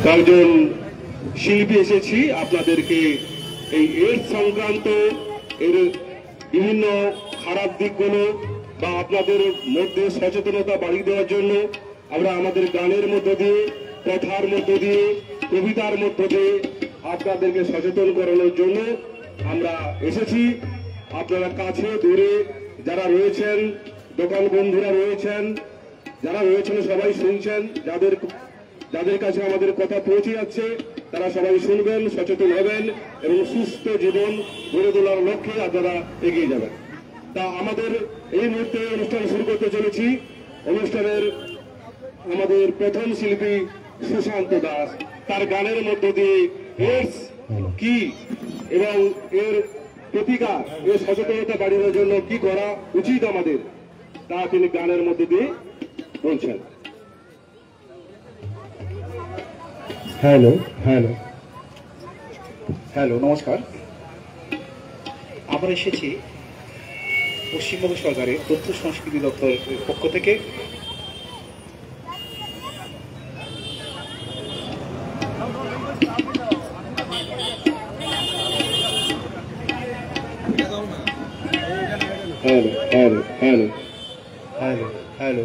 কয়েকজন শিল্পী এসেছি আপনাদেরকে এই এইডস সংক্রান্ত এর বিভিন্ন খারাপ দিকগুলো বা আপনাদের মধ্যে সচেতনতা বাড়িয়ে দেওয়ার জন্য আমরা আমাদের গানের মধ্য দিয়ে, কথার মধ্য দিয়ে, কবিতার মধ্য দিয়ে আপনাদেরকে সচেতন করানোর জন্য আমরা এসেছি। আপনারা কাছে দূরে যারা রয়েছেন, দোকান বন্ধুরা রয়েছেন, যারা রয়েছেন সবাই শুনছেন, যাদের কাছে আমাদের কথা পৌঁছে যাচ্ছে তারা সবাই শুনবেন, সচেতন হবেন এবং সুস্থ জীবন গড়ে তোলার লক্ষ্যে আপনারা এগিয়ে যাবেন। তা আমাদের এই মুহূর্তে অনুষ্ঠান শুরু করতে চলেছি। অনুষ্ঠানের আমাদের প্রথম শিল্পী সুশান্ত দাস তার গানের মধ্য দিয়ে এইডস কি এবং এর প্রতিকার, এর সচেতনতা বাড়ানোর জন্য কি করা উচিত আমাদের, তা তিনি গানের মধ্য দিয়ে বলছেন। হ্যালো হ্যালো হ্যালো, নমস্কার। আমরা এসেছি পশ্চিমবঙ্গ সরকারের তথ্য সংস্কৃতি দপ্তরের পক্ষ থেকে hello hello hello hello hello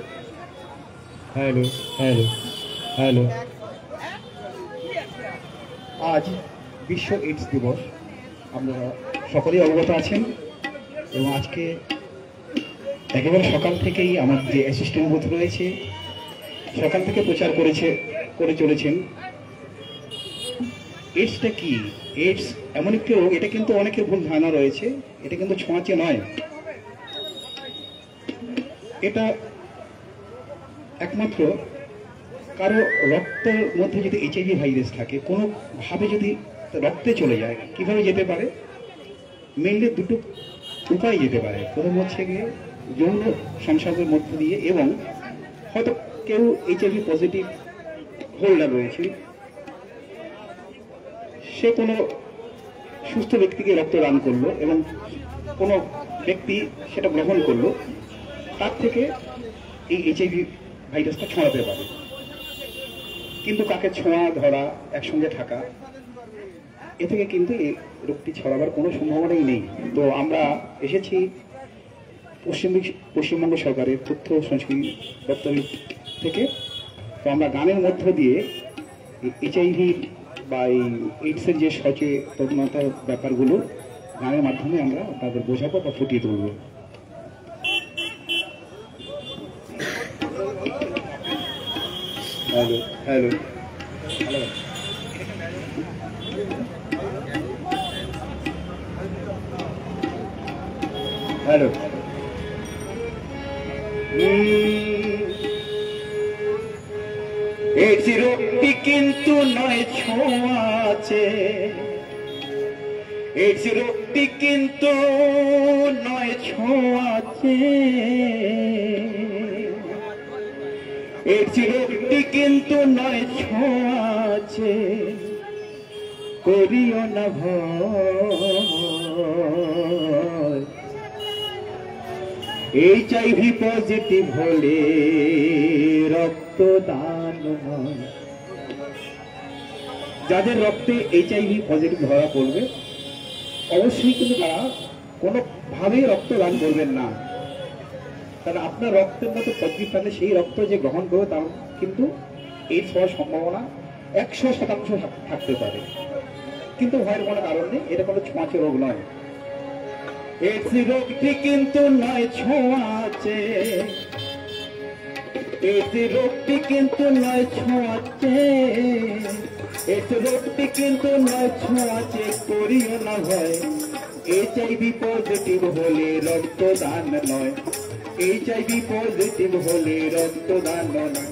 hello hello hello আজ বিশ্ব এইডস দিবস। আপনারা সকলেই অবগত আছেন এবং আজকে একেবারে সকাল থেকেই আমার যে অ্যাসিস্ট্যান্ট বুথ রয়েছে সকাল থেকে প্রচার করে চলেছেন। এইডসটা কি? এইডস এমন একটি রোগ, এটা কিন্তু অনেকের ভুল ধারণা রয়েছে, এটা কিন্তু ছোঁয়াচে নয়। এটা একমাত্র কারো রক্তের মধ্যে যদি এইচআইভি ভাইরাস থাকে, কোনোভাবে যদি রক্তে চলে যায়, কিভাবে যেতে পারে? মেনলি দুটো উপায় যেতে পারে। প্রথম হচ্ছে গিয়ে যৌন সংসর্গের মধ্য দিয়ে, এবং হয়তো কেউ এইচআইভি পজিটিভ হোল্ডার রয়েছে, সে কোনো সুস্থ ব্যক্তিকে রক্ত দান করলো এবং কোনো ব্যক্তি সেটা গ্রহণ করলো, তার থেকে এই এইচআইভি ভাইরাসটা ছড়াতে পারে। কিন্তু কাকে ছোঁয়া ধরা, একসঙ্গে থাকা, এ থেকে কিন্তু এই রোগটি ছড়াবার কোনো সম্ভাবনাই নেই। তো আমরা এসেছি পশ্চিমবঙ্গ সরকারের তথ্য সংস্কৃতি দপ্তর থেকে। তো আমরা গানের মধ্য দিয়ে এইচআইভি বা এই এইডসের যে সচেতনতার ব্যাপারগুলো গানের মাধ্যমে আমরা তাদের বোঝাবো বা ফুটিয়ে তুলব। Hello hello hello hello AIDS রোগটি কিন্তু নয় ছোঁয়াচে, এইডস রোগটি কিন্তু নয় ছোঁয়াচে, এইডস রোগটি কিন্তু নয় ছোঁয়াচে, করিও না ভয়। এইচআইভি পজিটিভ হলে রক্তদান নয়। যাদের রক্তে এইচআইভি পজিটিভ ধরা পড়বে অবশ্যই কিন্তু তারা কোনোভাবেই রক্তদান করবেন না। কারণ আপনার রক্তের মতো পজিটিভ থাকলে সেই রক্ত যে গ্রহণ করবে তার কিন্তু এইডস হওয়ার সম্ভাবনা 100% থাকতে পারে। কিন্তু ভয়ের কোনো কারণ নেই, এটা কোনো ছোঁয়াচে রোগ নয়। এইডস রোগটি কিন্তু নয় ছোঁয়াচে, এইডস রোগটি কিন্তু নয় ছোঁয়াচে, এইডস রোগটি কিন্তু নয় ছোঁয়াচে, করিও না ভয়। এইচআইভি পজিটিভ হলে রক্তদান নয়, এইচআইভি পজিটিভ হলে রক্তদান নয়।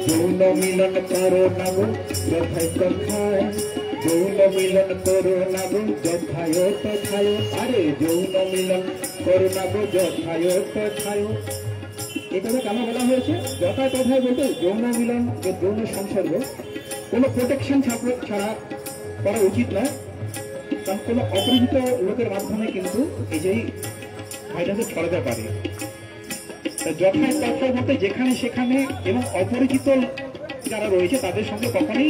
যৌন মিলন করো না গো যথায় তথায়, যৌন মিলন করো না গো যথায় তথায়, আরে যৌন মিলন করো না গো যথায় তথায়। এই কথা কেন বলা হয়েছে? যথায় তথায় বলতে যৌন মিলন, যৌন সংসর্গ কোনো প্রোটেকশন ছাড়া করা উচিত নয়, কারণ কোনো অপরিচিত লোকের মাধ্যমে কিন্তু এই যে ভাইরাসে ছড়াতে পারে। যথায় তথায় মতে যেখানে সেখানে এবং অপরিচিত যারা রয়েছে তাদের সঙ্গে কখনই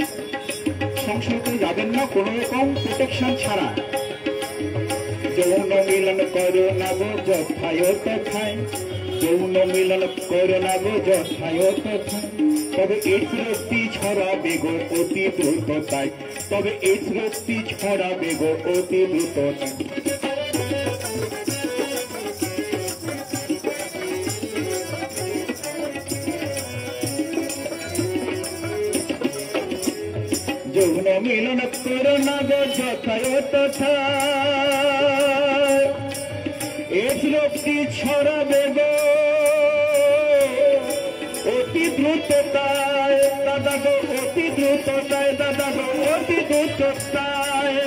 সংসর্গে যাবেন না কোন রকম প্রোটেকশন ছাড়া। যৌন মিলন করো না গো যথায় তথায়, যৌন মিলন করো না গো যথায় তথায়, তবে এইডস রোগটি ছড়াবে গো অতি দ্রুততায়, তবে এইডস রোগটি ছড়াবে গো অতি দ্রুততায়। যৌন মিলন করো না গো যথায় তথায়, এইডস রোগটি ছড়াবে গো অতি দ্রুততায়, দাদা গো অতি দ্রুততায়, দাদা গো অতি দ্রুততায়।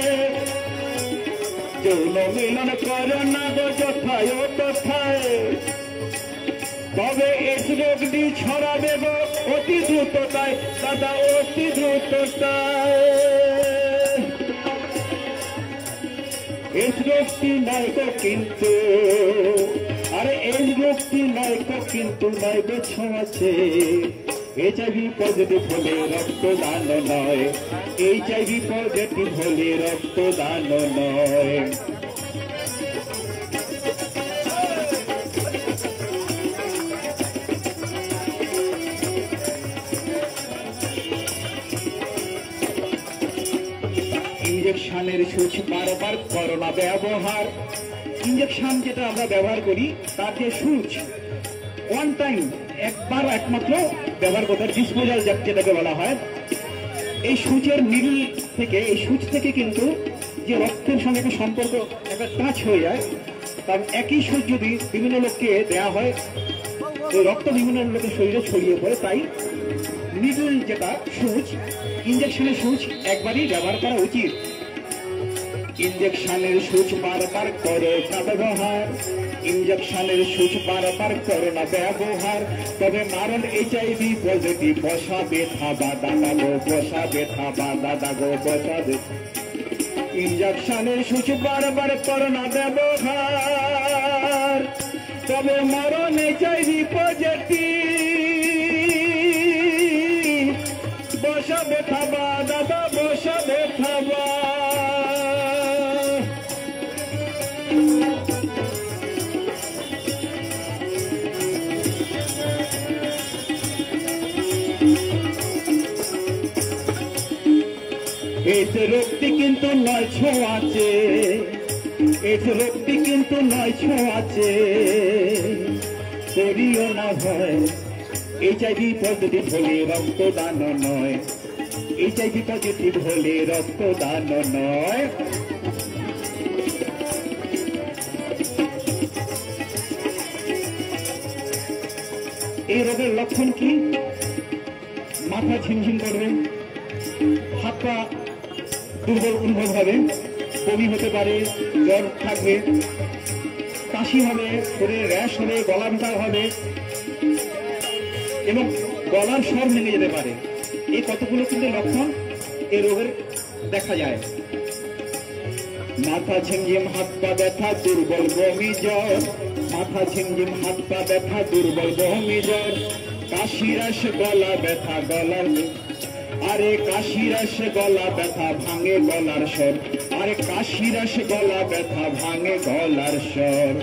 যৌন মিলন করো না গো যথায় তথায়, তবে এইডস রোগটি ছড়াবে গো অতি দ্রুততায়, দাদা অতি দ্রুততায়। এইডস রোগটি নয় গো কিন্তু, আরে এইডস রোগটি নয় গো কিন্তু নয় গো ছোঁয়াছে। এইচআইভি পজিটিভ হলে রক্তদান নয়, এইচআইভি পজিটিভ হলে রক্তদান নয়। ইঞ্জেকশনের সুচ বারবার করো না ব্যবহার। ইঞ্জেকশন যেটা আমরা ব্যবহার করি তার যে সুচ ওয়ান টাইম একবার একমাত্র ব্যবহার করতে, ডিসপোজাল যেটাকে বলা হয়, এই সুচের নিডল থেকে, এই সুচ থেকে কিন্তু যে রক্তের সঙ্গে একটা সম্পর্ক, একটা টাচ হয়ে যায়, কারণ একই সুচ যদি বিভিন্ন লোককে দেওয়া হয় ওই রক্ত বিভিন্ন লোকের শরীরে ছড়িয়ে পড়ে। তাই নিডল যেটা সুচ, ইঞ্জেকশনের সুচ একবারই ব্যবহার করা উচিত। ইঞ্জেকশনের সুচ বারবার করো না ব্যবহার, ইঞ্জেকশনের সুচ বারবার করো না ব্যবহার, তবে মারণ এইচআইভি পজিটিভ বসাবে থাবা দাদা গো, বসাবে থাবা দাদা গো, বসাবে। ইঞ্জেকশনের সুচ বারবার করো না ব্যবহার, তবে মারণ এইচআইভি পজিটিভ বসাবে থাবা দাদা, বসাবে থাবা। এইডস রোগটি কিন্তু নয় ছোঁয়াচে, এইডস রোগটি কিন্তু নয় ছোঁয়াচে, করিও না ভয়। এইচআইভি পজিটিভ হলে রক্তদান নয়, এইচআইভি পজিটিভ হলে রক্তদান নয়। এই রোগের লক্ষণ কি? মাথা ঝিমঝিম করবে, হাত পা দুর্বল অনুভব হবে, বমি হতে পারে, জ্বর থাকবে, কাশি হবে, শরীরে র্যাশ হবে, গলা ব্যথা হবে এবং গলার স্বর ভেঙে যেতে পারে। এই কতগুলো কিন্তু লক্ষণ এই রোগের দেখা যায়। মাথা ঝিমঝিম, হাত পা ব্যথা, দুর্বল বমি জ্বর, মাথা ঝিমঝিম, হাত পা ব্যথা, দুর্বল বমি জ্বর, কাশি র্যাশ, গলা ব্যথা, গলার, আরে কাশি র্যাশ, গলা ব্যথা, ভাঙে গলার স্বর, আরে কাশি র্যাশ, গলা ব্যথা, ভাঙে গলার স্বর।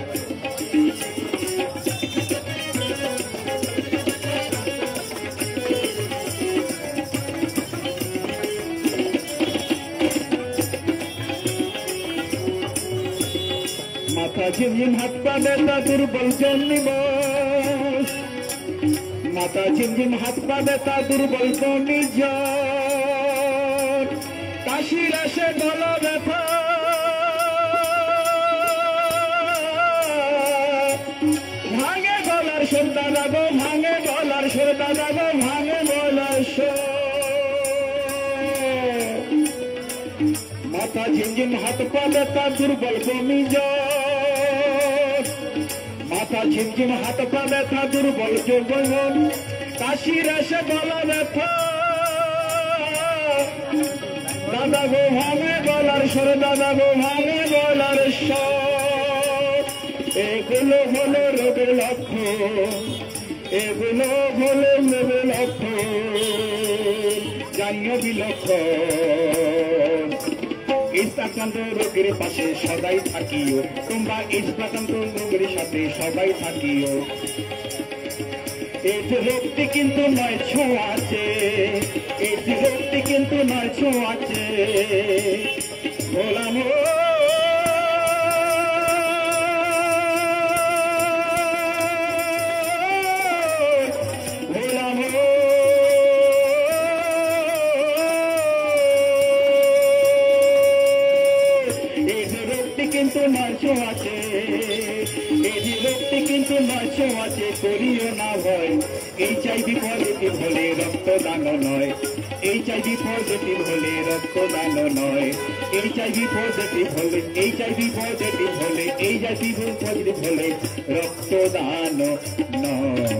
মাথা ঝিমঝিম, হাত পা ব্যথা, দুর্বল জন্মিবস, মাথা ঝিমঝিম, হাত পা ব্যথা, দুর্বল বমি জ্বর, কাশি র্যাশ, গলা ব্যথা, ভাঙে গলার স্বর দাদা গো, ভাঙে গলার স্বর দাদা গো, ভাঙে গলার স্বর। মাথা ঝিমঝিম, হাত পা ব্যথা, দুর্বল বমি জ্বর, মাথা ঝিমঝিম, হাত পা ব্যথা, দুর্বল যৌবন, কাশি র্যাশ, গলা ব্যথা, গো ভাঙে গলার স্বর, দাদা গো ভাঙে গলার স্বর। এগুলো হলো রোগের লক্ষণ, এগুলো হলো রোগের লক্ষণ, জানিও বিলক্ষণ। ইস্তাক্রান্ত রোগের পাশে সদাই থাকিও, তোমরা ইস্তাক্রান্ত রোগের সাথে সদাই থাকিও। এই যে রোগটি কিন্তু নয় ছোঁয়াচে, এই যে রোগটি কিন্তু নয় ছোঁয়াচে। বলাম বলাম এই যে রোগটি কিন্তু নয় ছোঁয়াচে, এই যে রোগটি কিন্তু নয় ছোঁয়াচে। করিও না ভয়, HIV পজিটিভ হলে রক্তদান নয়, HIV পজিটিভ হলে রক্তদান নয়, HIV পজিটিভ হলে, HIV পজিটিভ হলে, HIV পজিটিভ হলে রক্তদান নয়।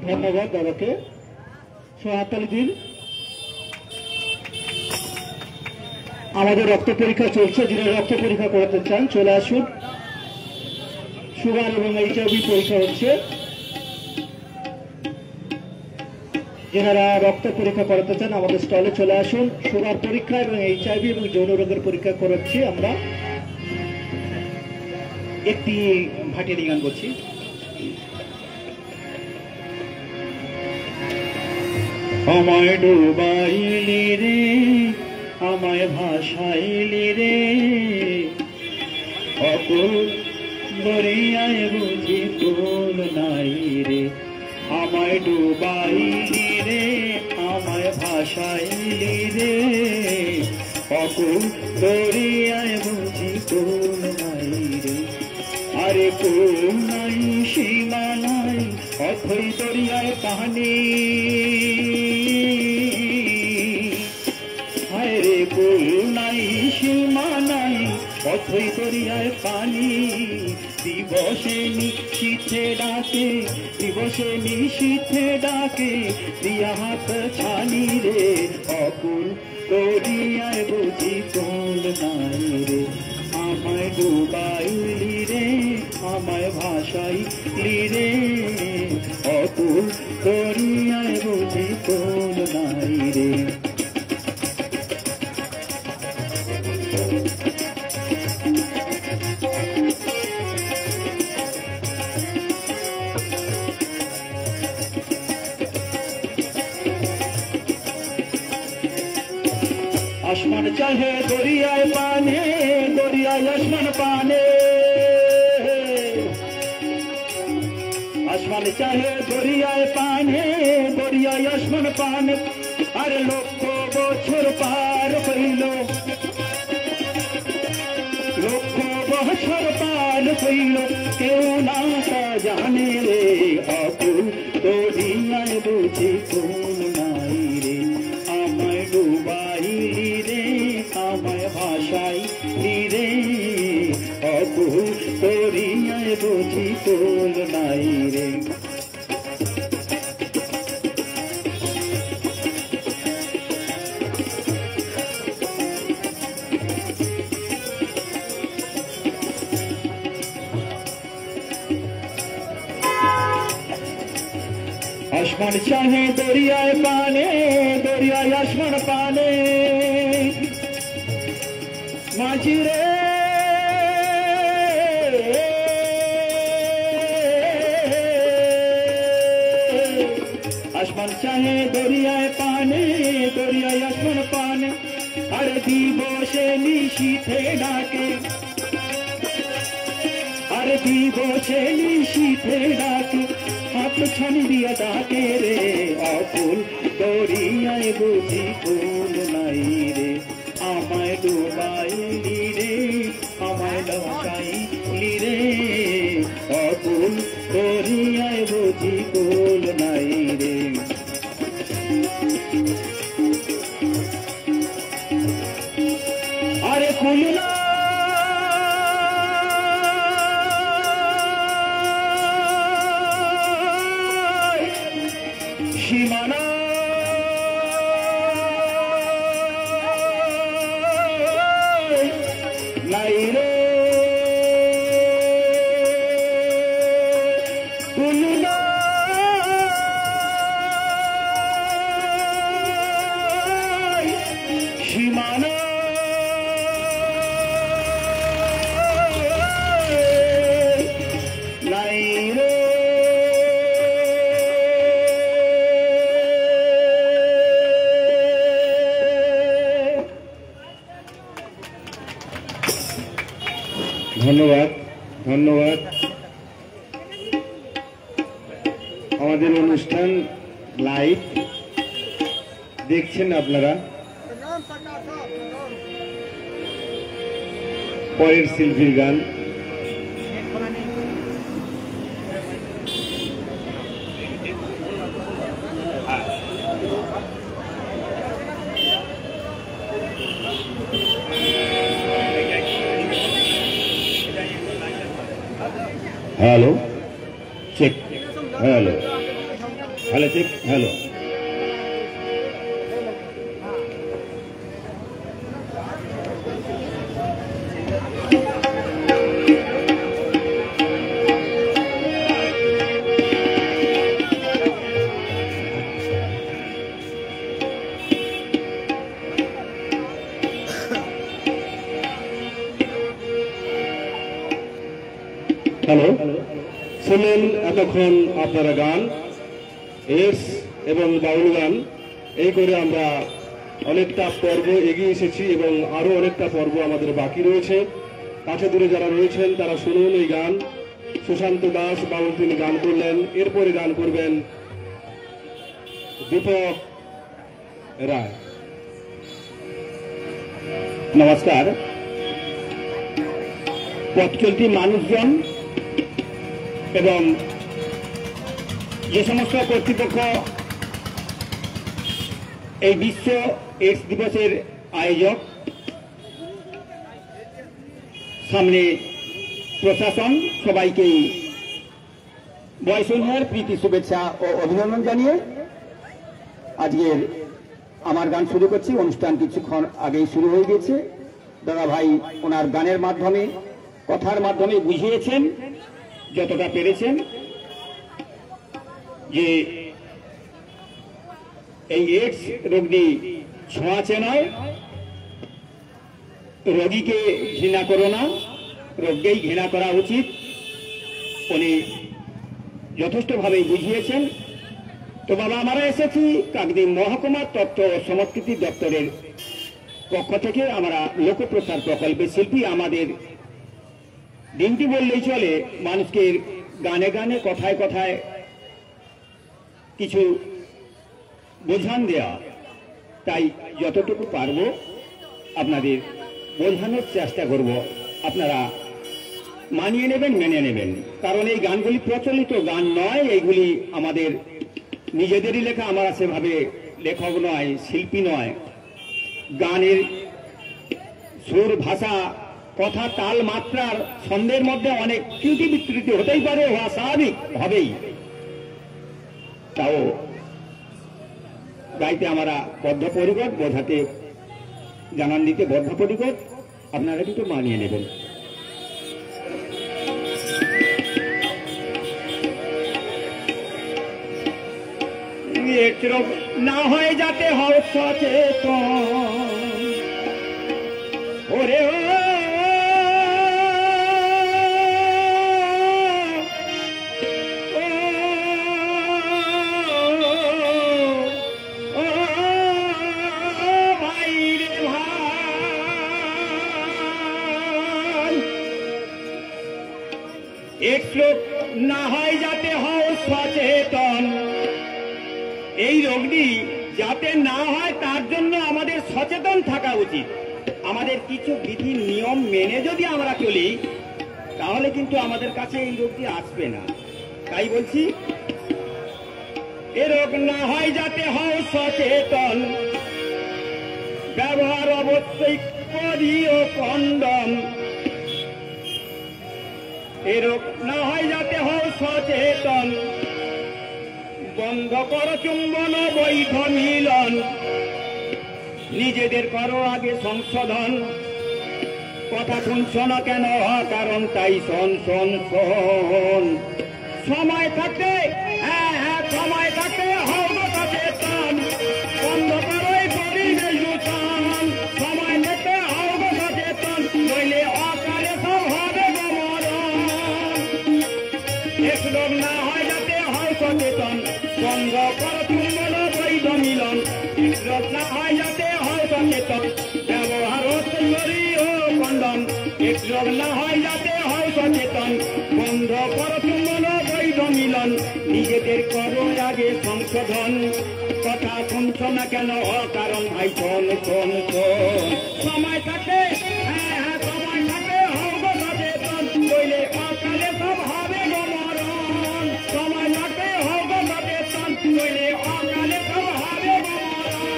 ধন্যবাদ দাদাকে, সহায়তালি দিন। আমাদের রক্ত পরীক্ষা চলছে, যিনি রক্ত পরীক্ষা করাতে চান চলে আসুন। সুগার এবং HIV পরীক্ষা হচ্ছে, যারা রক্ত পরীক্ষা করাতে চান আমাদের স্টলে চলে আসুন। সুগার পরীক্ষা এবং HIV এবং যৌন রোগের পরীক্ষা করাচ্ছি আমরা। একটি ভাটিয়ালি গান করছি। আমায় ডুবাইলি রে, আমায় ভাসাইলি রে, অকুল দরিয়ায় বুঝি কুল নাই রে। আমায় ডুবাইলি রে, আমায় ভাসাইলি রে, অকুল দরিয়ায় বুঝি কুল নাই রে। আরে কুল নাই সীমা নাই, অথই দরিয়ায় পানি। হায়রে কুল নাই সীমা নাই, অথই দরিয়ায় পানি। দিবসে নিশীথে ডাকে, দিবসে নিশীথে ডাকে, দিয়া হাত ছানি রে। অকুল দরিয়ায় বুঝি কুল নাই রে। আমায় ডুবাইলি রে, আমায় ভাসাইলি রে, অকুল দরিয়ায় বুঝি কুল নাই রে। आसमान चाहे दरियाए पाने, दरियाए आसमान पाने। आसमान चाहे दरियाए पाने, दरियाए आसमान पाने। अरे लक्ष बछर पार हইল, लक्ष बछर पार हইল, কেউ না তা জানে রে। অকুল দরিয়ায় বুঝি কুল নাই রে। আমায় ডুবাইলি রে, আমায় ভাসাইলি রে, অকুল দরিয়ায় বুঝি কুল নাই রে। आसमान चाहे दरियाए पाने, दरियाए आसमान पाने। माझी रे आसमान चाहे दरियाए पाने, दरियाए आसमान पाने। अरे दिवसे निशीथे डाके, अरे दिवसे निशीथे डाके, हाथ छानी दिया डाके रे। অকুল দরিয়ায় বুঝি কুল নাই রে। আমায় ডুবাইলি রে, আমায় ভাসাইলি রে, অকুল দরিয়ায় বুঝি কুল নাই রে। আরে কুল না সীমানা, নাই রে তুলনা সীমানা নাই রে ধন্যবাদ ধন্যবাদ। আমাদের অনুষ্ঠান লাইভ দেখছেন আপনারা। পরের শিল্পীর গান hello check hello hello check hello. Hello শুনলেন এতক্ষণ আপনারা গান এস এবং বাউল গান। এই করে আমরা অনেকটা পর্ব এগিয়ে এসেছি এবং আরো অনেকটা পর্ব আমাদের বাকি রয়েছে। কাছে দূরে যারা রয়েছেন তারা শুনুন এই গান। সুশান্ত দাস বাউল তিনি গান করলেন, এরপরে গান করবেন দীপক রায়। নমস্কার। পথ চলতি মানুষজন এবং যে সমস্ত কর্তৃপক্ষ এই বিশ্ব এইডস দিবসের আয়োজক, সামনে প্রশাসন, সবাইকেই বয়সন্ধ্যার প্রীতি শুভেচ্ছা ও অভিনন্দন জানিয়ে আজকের আমার গান শুরু করছি। অনুষ্ঠান কিছুক্ষণ আগেই শুরু হয়ে গেছে। দাদা ভাই ওনার গানের মাধ্যমে, কথার মাধ্যমে বুঝিয়েছেন যতটা পেরেছেন যে এই এইডস রোগটি ছোঁয়াচে নয়। রোগীকে ঘৃণা করো না, রোগকেই ঘৃণা করা উচিত। উনি যথেষ্টভাবে বুঝিয়েছেন। তো বাবা, আমরা এসেছি কাকদ্বীপ মহকুমার তথ্য ও সংস্কৃতি দপ্তরের পক্ষ থেকে। আমরা লোকপ্রচার প্রকল্পের শিল্পী। আমাদের দিনটি বললেই চলে মানুষকে গানে গানে, কথায় কথায় কিছু বোঝান দেওয়া। তাই যতটুকু পারব আপনাদের বোঝানোর চেষ্টা করব। আপনারা মানিয়ে নেবেন, মেনে নেবেন। কারণ এই গানগুলি প্রচলিত গান নয়, এইগুলি আমাদের নিজেদেরই লেখা। আমরা সেভাবে লেখক নয়, শিল্পী নয়। গানের সুর, ভাষা, কথা, তাল, মাত্রার ছন্দের মধ্যে অনেক ত্রুটি বিচ্যুতি হতেই পারে, হওয়া স্বাভাবিক, হবেই। তাও গাইতে আমরা বদ্ধপরিকর, বোঝাতে, জানান দিতে বদ্ধপরিকর। আপনারা কিন্তু মানিয়ে নেবেন। না হয় যাতে হও সচেতন, ওরে ও এক শ্লোক না হয় যাতে হও সচেতন। এই রোগটি যাতে না হয় তার জন্য আমাদের সচেতন থাকা উচিত। আমাদের কিছু বিধি নিয়ম মেনে যদি আমরা চলি তাহলে কিন্তু আমাদের কাছে এই রোগটি আসবে না। তাই বলছি, এ রোগ না হয় যাতে হও সচেতন, ব্যবহার অবশ্যই করিও কন্ডম। এ রোগ না হয় যাতে হও সচেতন, বন্ধ করো চুম্বন বৈধ মিলন, নিজেদের করো আগে সংশোধন। কথা শুনছ না কেন কারণ তাই শোন শোন শোন সময় থাকতে হ্যাঁ হ্যাঁ সময় থাকতে হও গো সচেতন বন্ধ করোই পরিবেশ দূষণ সময় থাকতে হও গো সচেতন নইলে অকালে সব হবে গো মরণ এক লোক না হয় যাতে হয় সচেতন বন্ধ কর তুমল বৈধ মিলন এক লোক না হয় যাতে হয় সচেতন ব্যবহার করি ও কন্ডন এক লোক না হয় যাতে হয় সচেতন বন্ধ কর তুমল বৈধ মিলন নিজেদের করো আগে সংশোধন কথা শুনছ না কেন অকারণ ভাই শোন শোন শোন সময় থাকে হ্যাঁ হ্যাঁ সময় থাকে হও গো সচেতন বইলে অকালে সব হবে গো মরণ সময় থাকে হও গো সচেতন বইলে অকালে সব হবে গো মরণ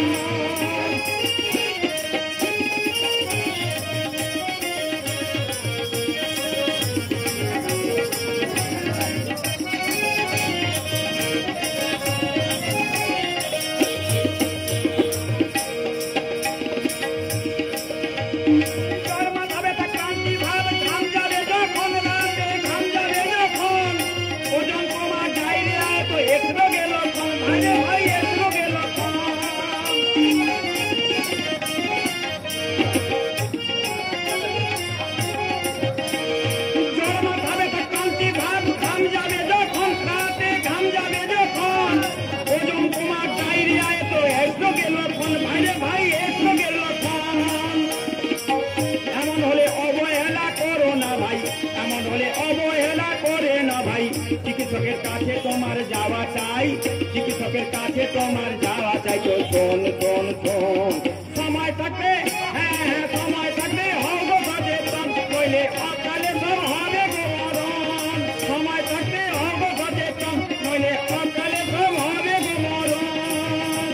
চিকিৎসকের কাছে তোমার যাওয়া চাই চিকিৎসকের কাছে তোমার যাওয়া চাই তো শোন শোন শোন সময় থাকবে হ্যাঁ হ্যাঁ সময় থাকবে হও গো সচেতন নইলে অকালে সব হবে গো মরণ সময় থাকবে হও গো সচেতন নইলে অকালে সব হবে গো মরণ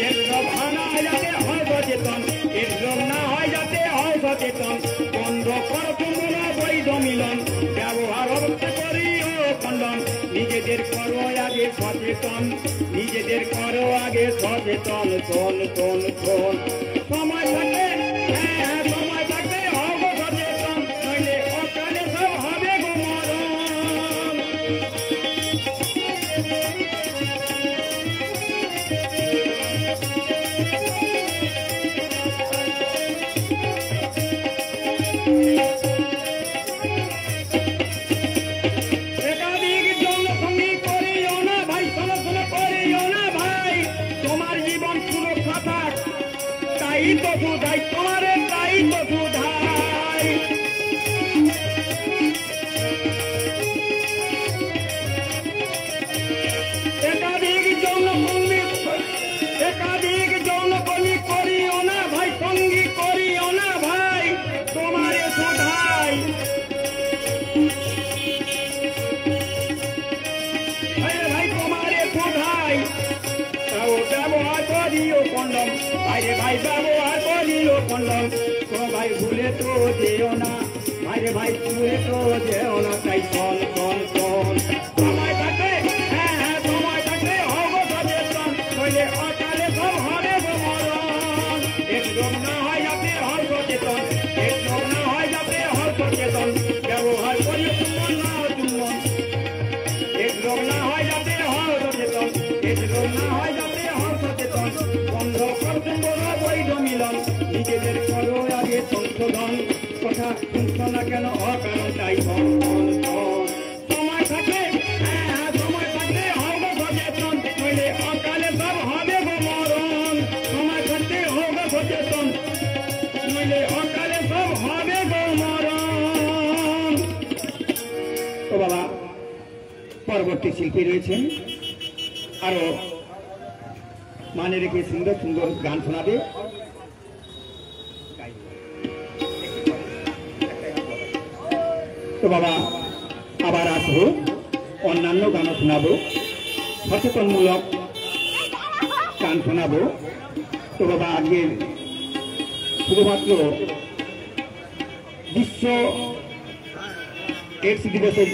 এর রোগ না যাতে হয় সচেতন এর রোগ না হয় যাতে হয় সচেতন বন্ধ কর তোমরা বৈধ মিলন ব্যবহার করি খণ্ডন নিজেদের করো আগে সচেতন নিজেদের করো আগে সচেতন শোন শোন শোন সময় থাকবে হ্যাঁ হ্যাঁ সময় থাকবে হও গো সচেতন নইলে অকালে সব হবে গো মরণ বুধাই তোমার তাই তো বুধাই একাধিক যৌনকর্মী করিও না ভাই সঙ্গী করিও না ভাই তোমারে সুধাই ভাই তোমারে সুধাই তাও ব্যবহার করিও কন্ডম ভাইরে ভাই ব্যবহার করিও কন্ডম তো ভাই ভুলে তো যেও না ভাইরে ভাই ভুলে তো যেও না তাই শোন শোন শোন সময় থাকবে হ্যাঁ হ্যাঁ সময় থাকবে হও গো সচেতন নইলে অকালে সব হবে গো মরণ এক রোগ না হয় যাতে হয় সচেতন এক রোগ না হয় যাতে হয় সচেতন ব্যবহার করিও তুমন না তুমন এক রোগ না হয় যাতে হয় সচেতন এক রোগ না হয় যাতে হয় সচেতন বন্ধ করতে বড় বৈধ মিলন নিজেদের করো আগে সংশোধন কথা শুনছ না কেন অকারণ তাই শোন শোন শোন সময় থাকবে হ্যাঁ হ্যাঁ সময় থাকবে হও গো সচেতন নইলে অকালে সব হবে গো মরণ সময় থাকতে হও গো সচেতন নইলে অকালে সব হবে গো মরণ তো বাবা পরবর্তী শিল্পী রয়েছেন আরো মানে রেখে সুন্দর সুন্দর গান শোনাবে তো বাবা আবার আসবো অন্যান্য গানও শোনাবো সচেতনমূলক গান শোনাবো তো বাবা আজকে শুধুমাত্র বিশ্ব এইডস দিবসের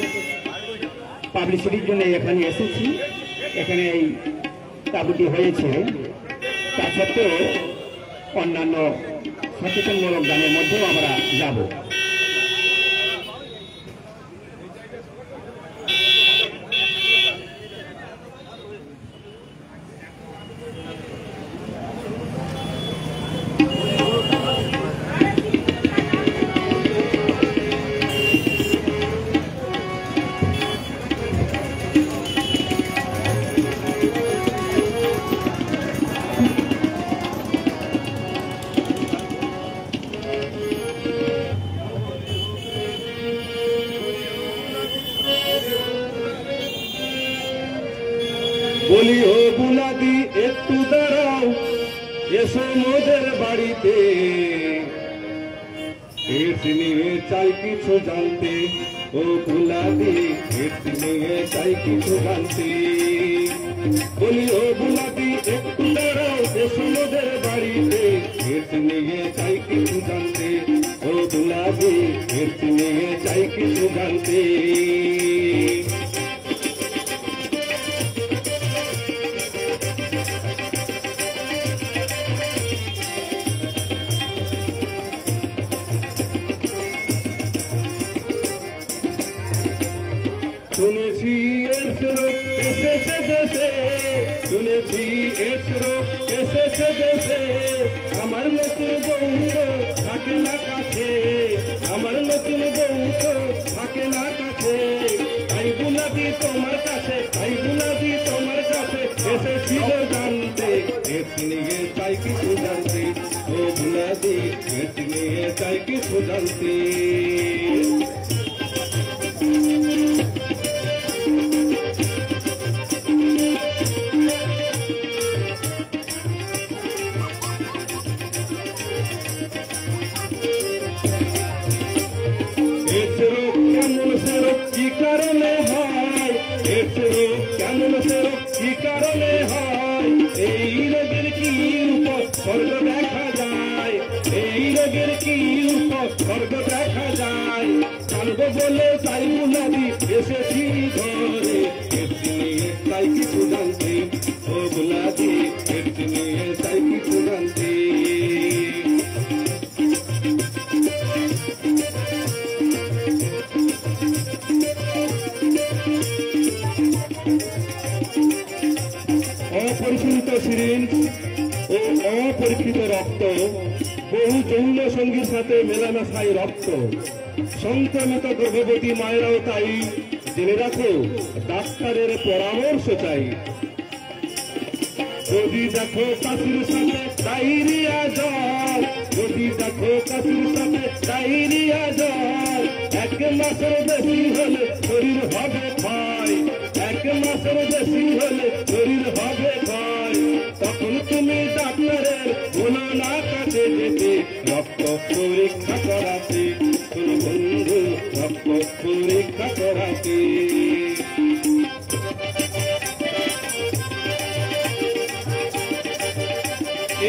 পাবলিসিটির জন্য এখানে এসেছি এখানে এই তাবুটি হয়েছে তা সত্ত্বেও অন্যান্য সচেতনমূলক গানের মধ্যেও আমরা যাব। বলি ও বুলাদি একটু দাঁড়াও, এসো মোদের বাড়িতে, এর নিয়ে চাই কিছু জানতে। ও বুলাদি এর নিয়ে চাই কিছু জানতে। বলি ও বুলাদি একটু দাঁড়াও, এসো মোদের বাড়িতে, এর নিয়ে চাই কিছু জানতে। ও বুলাদি এর নিয়ে চাই কিছু জানতে। শুনেছি এসরো এসেছে দেশে, শুনেছি এসরো এসেছে দেশে, আমার নতুন বউ তো থাকে না কাছে, আমার নতুন বউ তো থাকে না কাছে। তাই বুলাদি তোমার কাছে, তাই বুলাদি তোমার কাছে এসেছিল জানতে, এর নিয়ে চাই কিছু জানতে। ও বুলাদি এর নিয়ে চাই কিছু জানতে। কেমন সেরক কি কারণে হয়, কেমন সেরক কি কারণে হয়, এই রোগের কি উপসর্গ দেখা যায়, এই রোগের কি উপসর্গ দেখা যায়। জানবো বলে তাই বুলাদি এসেছি ঘরে, এর নিয়ে তাই কিছু জানতে। ও বুলাদি এর নিয়ে তাই কিছু জানতে। অপরিচিত সিরিঞ্জ ও অপরীক্ষিত রক্ত, বহু যৌন সঙ্গীর সাথে মেলামেশাই রক্ত। সংক্রমিত গর্ভবতী মায়েরাও তাই জেনে রাখো, ডাক্তারের পরামর্শ চাই। যদি দেখো কাশির সাথে ডায়রিয়া জ্বর, যদি দেখো কাশির সাথে ডায়রিয়া জ্বর, 1 মাসের বেশি হলে শরীর হবে ক্ষয়, 1 মাসের বেশি হলে শরীর হবে ক্ষয়। তখন তুমি ডাক্তারের বলো না কাছে যেতে, রক্ত পরীক্ষা করাতে, তোর বন্ধু রক্ত পরীক্ষা করাতে।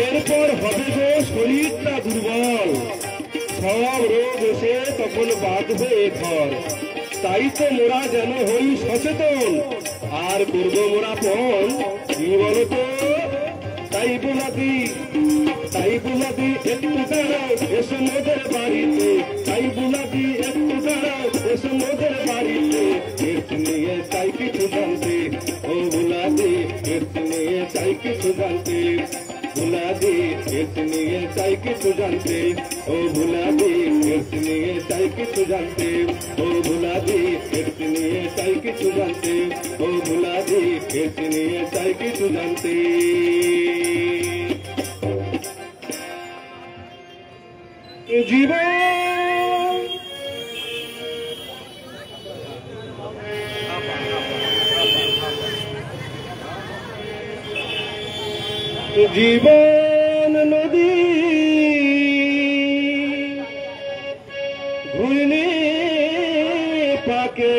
এরপর হবে গো শরীরটা দুর্বল, সব রোগ এসে তখন বাঁধবে ঘর। তাই তো মোরা যেন হই সচেতন, আর করবো মোরা পণ, কি বলতো? তাই বুলাদি, তাই বুলাদি একটু দাঁড়াও, এসো মোদের বাড়িতে, তাই বুলাদি একটু দাঁড়াও, এসো মোদের বাড়িতে, এর নিয়ে চাই কিছু জানতে। ও বুলাদি এর নিয়ে চাই কিছু জানতে। বুলাদি এর নিয়ে চাই কিছু জানতে। ও বুলাদি এর নিয়ে চাই কিছু জানতে। ও বুলাদি এর নিয়ে চাই কিছু জানতে। ও বুলাদি এর নিয়ে চাই কিছু জানতে। জীবন জীবন নদী ঘূর্ণি পাকে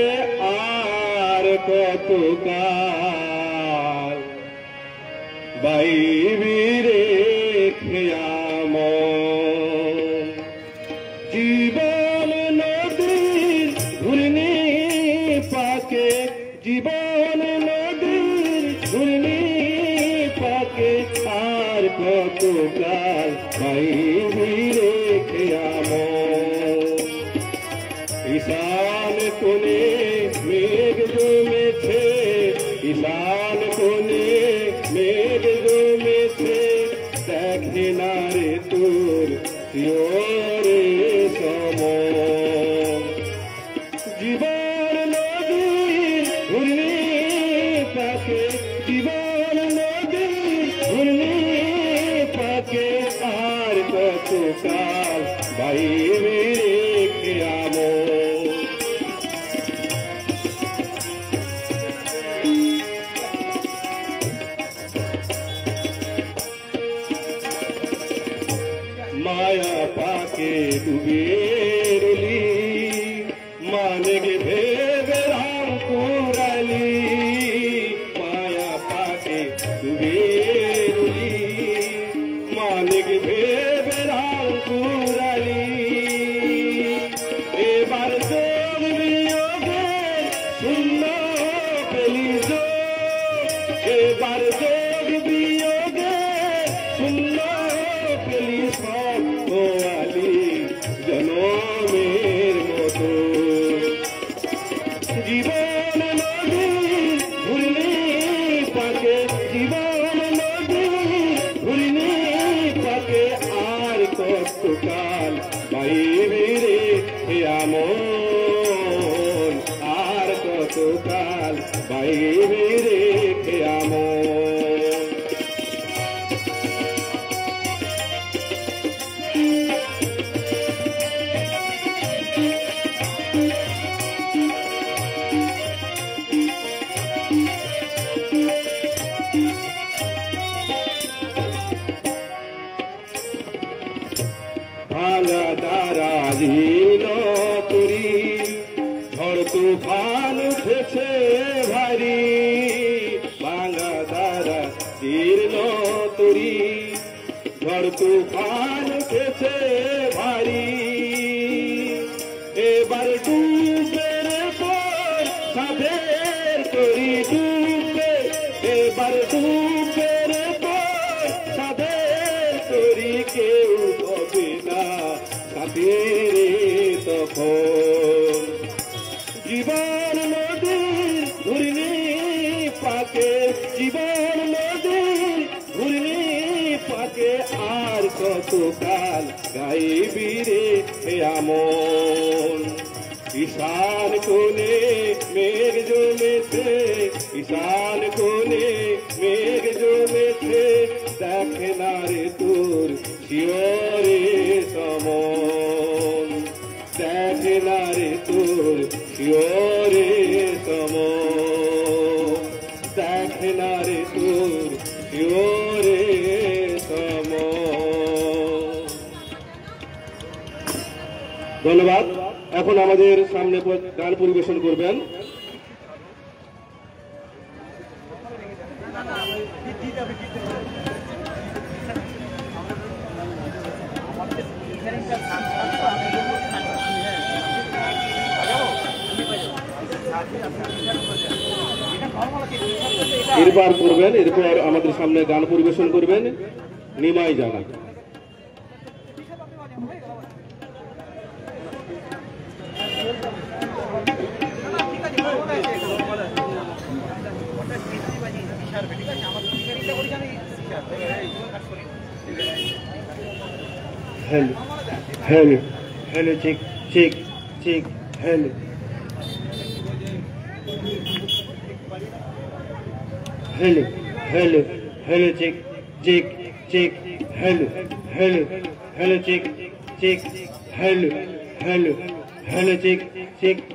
আর কত কাল বাইবি রেখে আমন। জীবন নদীর ঘূর্ণি পাকে, জীবন নদীর ঘূর্ণি পাকে আর আর কতকাল বাইবি রেখে আমন ঈশান কোণে মেঘ জমেছে ঈশান কোণে মেঘ জমেছে দেখে না রে তোর শিওরে সম জীবন নদী ঘূর্ণি পাকে জীবন নদী ঘূর্ণি পাকে আর কতকাল বাইবি রেখে আমন माया पाके डूबे रुली मानग भेद राम पुराली माया पाके डूबे रुली मानग भेद राम पुराली एबार जोग वियोगे सुनो पेली जो एबार जोग वियोगे सुनो পেলি সব গোয়ালি জনমের মতো জীবন নদী ঘূর্ণি পাকে জীবন নদী ঘূর্ণি পাকে আর কতকাল বাইবি রেখে আমন আর কতকাল বাইবি রেখে আমন ভাঙা দারাধীন পুরী ঝড় তুফান উঠেছে ভারী ভাঙা দারা জীর্ণ তুরি ঝড় তুফান উঠেছে ভারী এবার ডুবের পর সাধের তরি ডুবে এবার ডুবের পর সাধের তরি কেউ হবে না সাথীরে তখন জীবন নদী ঘূর্ণি পাকে জীবন নদী ঘূর্ণি পাকে আর কতকাল গাইবি রে আমন ঈশান কোণে মেঘ জমেছে ঈশান কোণে মেঘ জমেছে দেখে না রে তোর শিওরে সমন দেখে না রে তোর শিওরে সমন দেখে না রে তোর শিওরে সমন ধন্যবাদ এখন আমাদের সামনে গান পরিবেশন করবেন এরপর করবেন এরপর আমাদের সামনে গান পরিবেশন করবেন Nimai Jana hello hello hello check check check hello hello hello hello check check check hello hello hello check check hello hello hello check check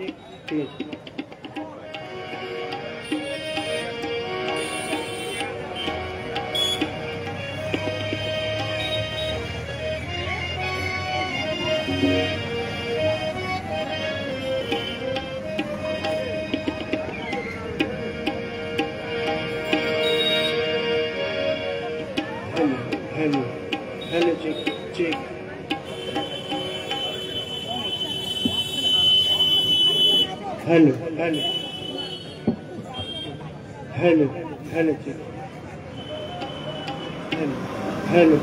hello hello check check hello hello hello hello check hello hello,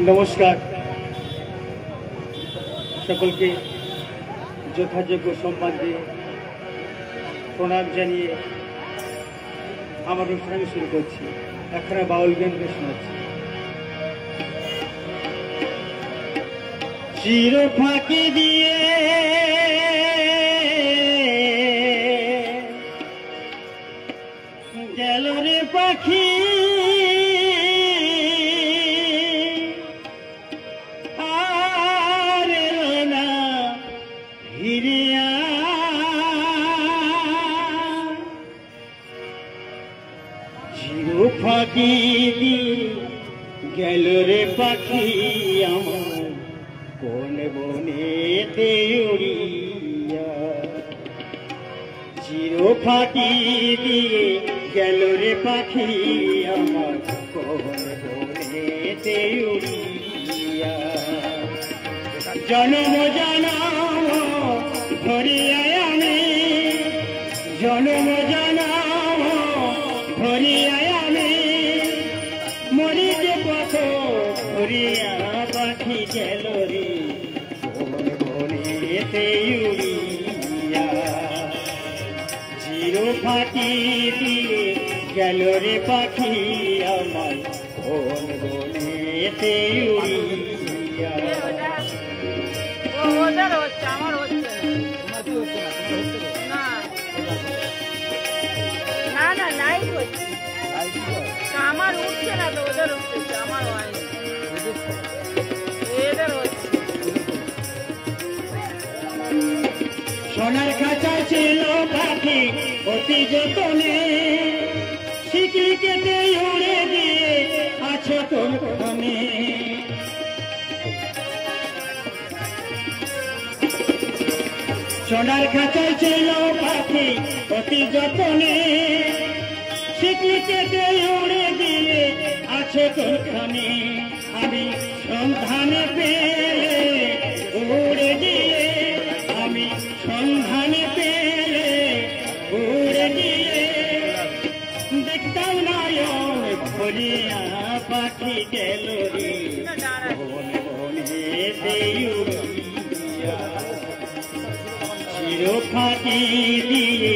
নমস্কার। সকলকে যথাযোগ্য সম্মান দিয়ে প্রণাম জানিয়ে আমার অনুষ্ঠান শুরু করছি। এখানে বাউল গান শোনাচ্ছি। চির ফাঁকি দিয়ে গেল রে পাখি, আর এলো না ফিরিয়া। চির ফাঁকি দিয়ে গেল রে পাখি আমার কোন বনেতে উড়িয়া। চির ফাঁকি দিয়ে গেল রে পাখি আমার কোন বনেতে উড়িয়া। জনম জনম ধরিয়ায় আমি, জনম জনম ধরিয়ায় আমি, মরি যে পথ ধরিয়া পাখি গেল রে কোন বনেতে উড়িয়া। চির ফাঁকি দিয়ে গেল রে পাখি আমার কোন বনেতে উড়িয়া। ওদের হচ্ছে, আমার হচ্ছে না, না না লাইট হচ্ছে, আমার উঠছে না তো, ওদের উঠছে, আমার হয়নি, এদের হচ্ছে। সোনার খাঁচা ছিল পাখি অতি যতনে, শিকলি কেটে উড়ে গিয়ে আছো তোর কোণে। সোনার খাঁচা ছিল পাখি অতি যতনে, শিকলি কেটে উড়ে গিয়ে আছো তোর কোণে। আমি সন্ধানে পেলে উড়ে গিয়ে, আমি সন্ধানে পেলে উড়ে গিয়ে, দেখতাম নয়ন ভরিয়া পাখি গেল রে বন বনেতে উড়িয়া। চির ফাঁকি দিয়ে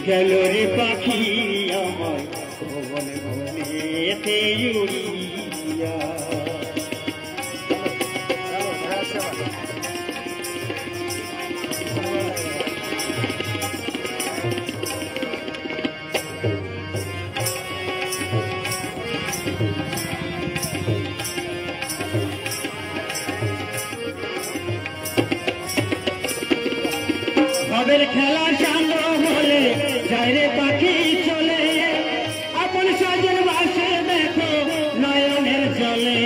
গেল রে পাখি আমার বন বনেতে উড়িয়া। ভবের খেলা সাঙ্গ বলে যায় রে পাখি চলে, আপন সাজের বাসে দেখো নয়নের জলে।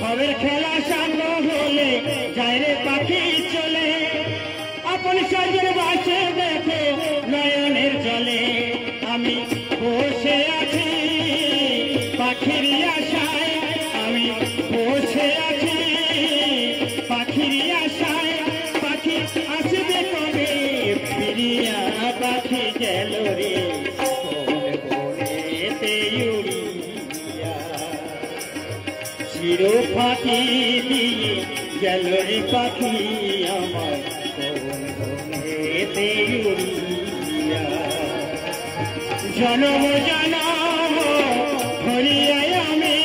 ভবের খেলা সাঙ্গ বলে যায় রে পাখি চলে, আপন সাজের বাসে দেখো নয়নের জলে। আমি বসে আছি পাখির আশায়, আমি বসে আছি পাখির আশায়, পাখি আসবে কবে ফিরিয়া। পাখি গেল রে কোন বনেতে উড়িয়া। চির ফাঁকি দিয়ে গেল রে পাখি আমার কোন বনেতে উড়িয়া। জনম জনম ধরিয়ায় আমি,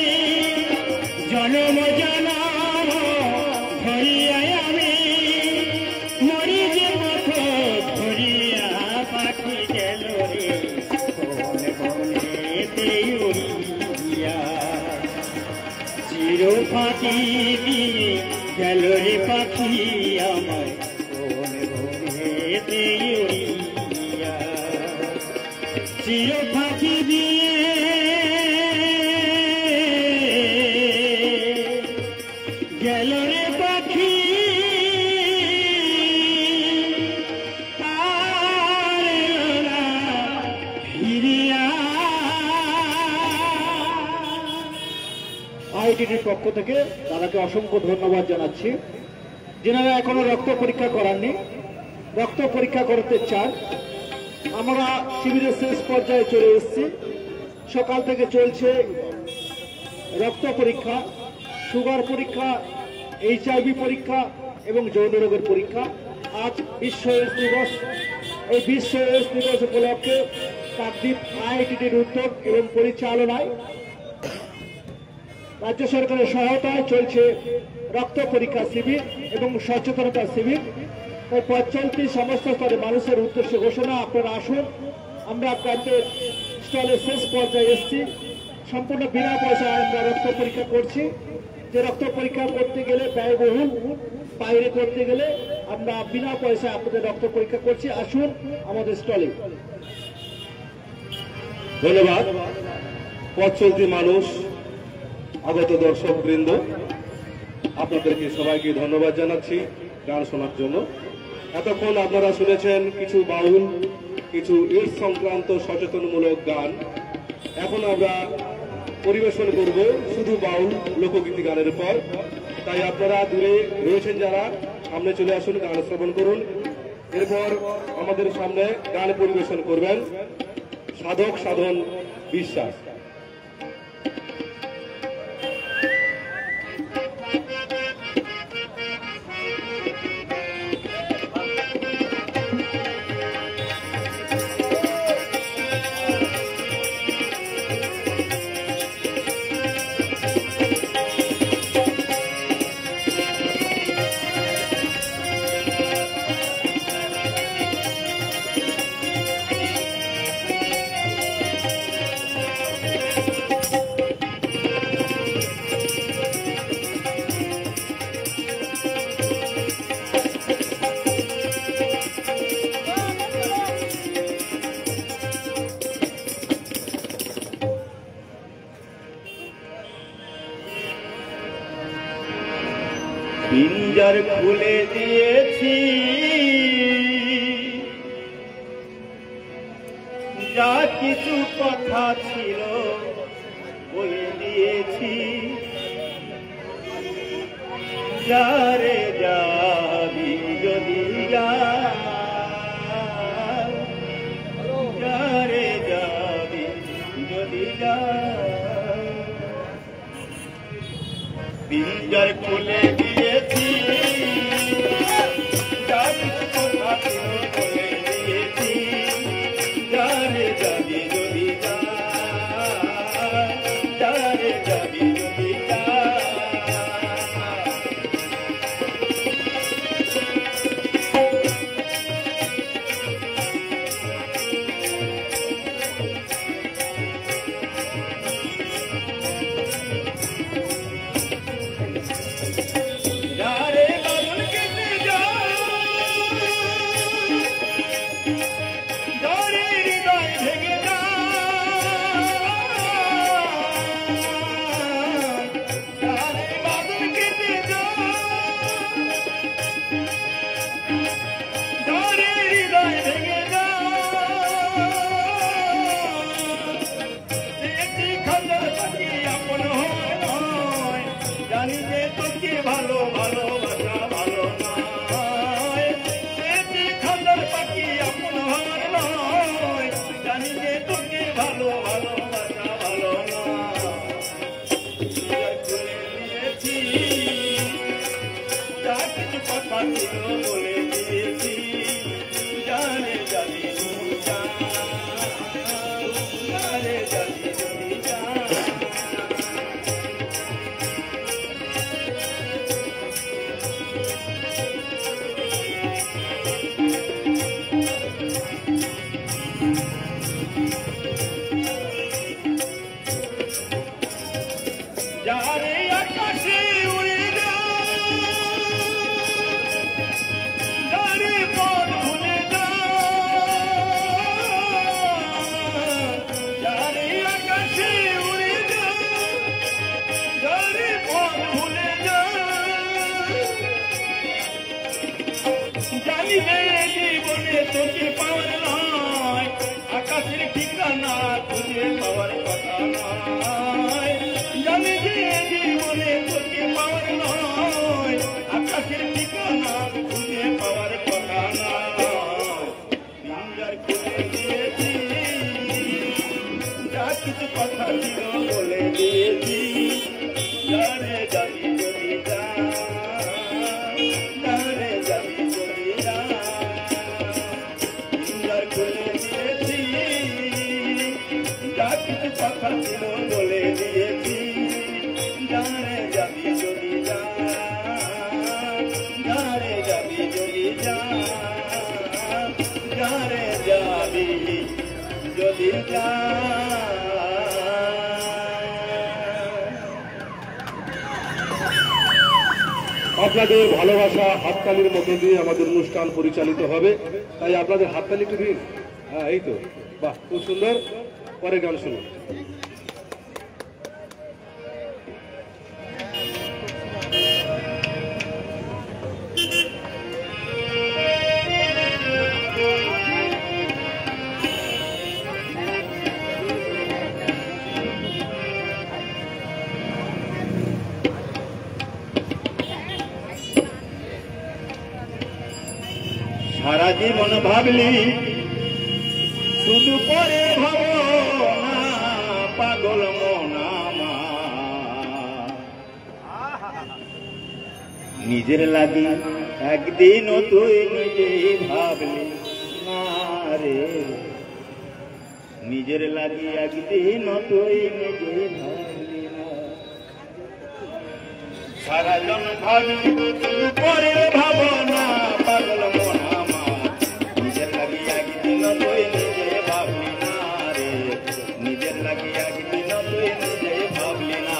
জনম জনম ধরিয়ায় আমি, মরি যে পথ ধরিয়া পাখি গেল রে কোন বনেতে উড়িয়া। চির ফাঁকি দিয়ে গেল রে পাখি আমার কোন বনেতে উড়িয়া। চির ফাঁকি দিয়ে গেল রে পাখি, আর এলো না ফিরিয়া। আইটিটির পক্ষ থেকে দাদাকে অসংখ্য ধন্যবাদ জানাচ্ছি। যেনারা এখনো রক্ত পরীক্ষা করাননি রক্ত পরীক্ষা করতে চান, আমরা শিবিরের শেষ পর্যায়ে চলে এসেছি। সকাল থেকে চলছে রক্ত পরীক্ষা, সুগার পরীক্ষা, HIV পরীক্ষা এবং যৌন রোগের পরীক্ষা। আজ বিশ্ব এইডস দিবস। এই বিশ্ব এইডস দিবস উপলক্ষে কাকদ্বীপ IITটির উদ্যোগ এবং পরিচালনায় রাজ্য সরকারের সহায়তায় চলছে রক্ত পরীক্ষা শিবির এবং সচেতনতা শিবির। তাই পথ চলতি সমস্ত স্তরের মানুষের উদ্দেশ্যে ঘোষণা, আপনারা আসুন। আমরা আপনাদের স্টলের শেষ পর্যায়ে এসেছি। সম্পূর্ণ বিনা পয়সায় আমরা রক্ত পরীক্ষা করছি। যে রক্ত পরীক্ষা করতে গেলে ব্যয়বহুল, বাইরে করতে গেলে আমরা বিনা পয়সায় আপনাদের রক্ত পরীক্ষা করছি। আসুন আমাদের স্টলে। ধন্যবাদ। পথ চলতি মানুষ, আগত দর্শক বৃন্দ, আপনাদেরকে সবাইকে ধন্যবাদ জানাচ্ছি গান শোনার জন্য। এতক্ষণ আপনারা শুনেছেন কিছু বাউল, কিছু এইডস সংক্রান্ত সচেতনমূলক গান। এখন আমরা পরিবেশন করব শুধু বাউল লোকগীতি গানের পর। তাই আপনারা দূরে রয়েছেন যারা, সামনে চলে আসুন, গান শ্রবণ করুন। এরপর আমাদের সামনে গান পরিবেশন করবেন সাধক সাধন বিশ্বাস। পিঞ্জর খুলে দিয়েছি, যা কিছু কথা ছিল বলে দিয়েছি। যারে যাবি যদি যা, যারে যাবি যদি যা। পিঞ্জর খুলে দিয়েছি, যা কিছু কথা ছিল বলে দিয়েছি। যারে যাবি যদি যা, যারে যাবি যদি যা। যারে বাদল কেটে যা, যারে হৃদয় ভেঙে যা। যারে বাদল কেটে যা, যারে হৃদয় ভেঙে যা। দেখি খঞ্জর পাখি আপন হয় নয়, জানি যে তোকে ভালো ভালোবাসা ভালো নয়। দেখি খঞ্জর পাখি আপন হয় নয়, জানি যে তোকে ভালো ভালোবাসা ভালো নয়। খুলে দিয়েছি, যা কিছু কথা ছিল বলে দিয়েছি। জানে জানি তুমি যা, জানে জানি তুমি যা। যারে আকাশে উড়ে যা, যারে পথ ভুলে যা। যারে আকাশে উড়ে যা, যারে পথ ভুলে যা। জানি যে জীবনে তোকে পাওয়ার নয়, আকাশের ঠিকানা খুঁজে পাওয়ার কথা নয়। জানি যে জীবনে তোকে পাওয়ার নয়, আকাশের ঠিকানা খুঁজে পাওয়ার কথা নয়। কথা ছিল বলে দিয়েছি জানে যাবি যদি যা জানে যাবি যদি যা জানে যাবি যদি যা আপনাদের ভালোবাসা হাততালির মধ্যে দিয়ে আমাদের অনুষ্ঠান পরিচালিত হবে, তাই আপনাদের হাততালি একটু দিন। হ্যাঁ, এই তো, বাহ, খুব সুন্দর। পরে গান শুনুন। সারা জীবন ভাবলি শুধু পরে ভাবনা পাগল মনামা নিজের লাগি একদিনও তুই নিজেই ভাবলি না রে নিজের লাগি একদিনও তুই নিজেই ভাবলি না সারা জন ভাবলি শুধু পরে ভাবনা পাগল মনামা নিজের লাগি একদিন তুই নিজে ভাবলি না রে নিজের লাগি একদিন তুই নিজে ভাবলি না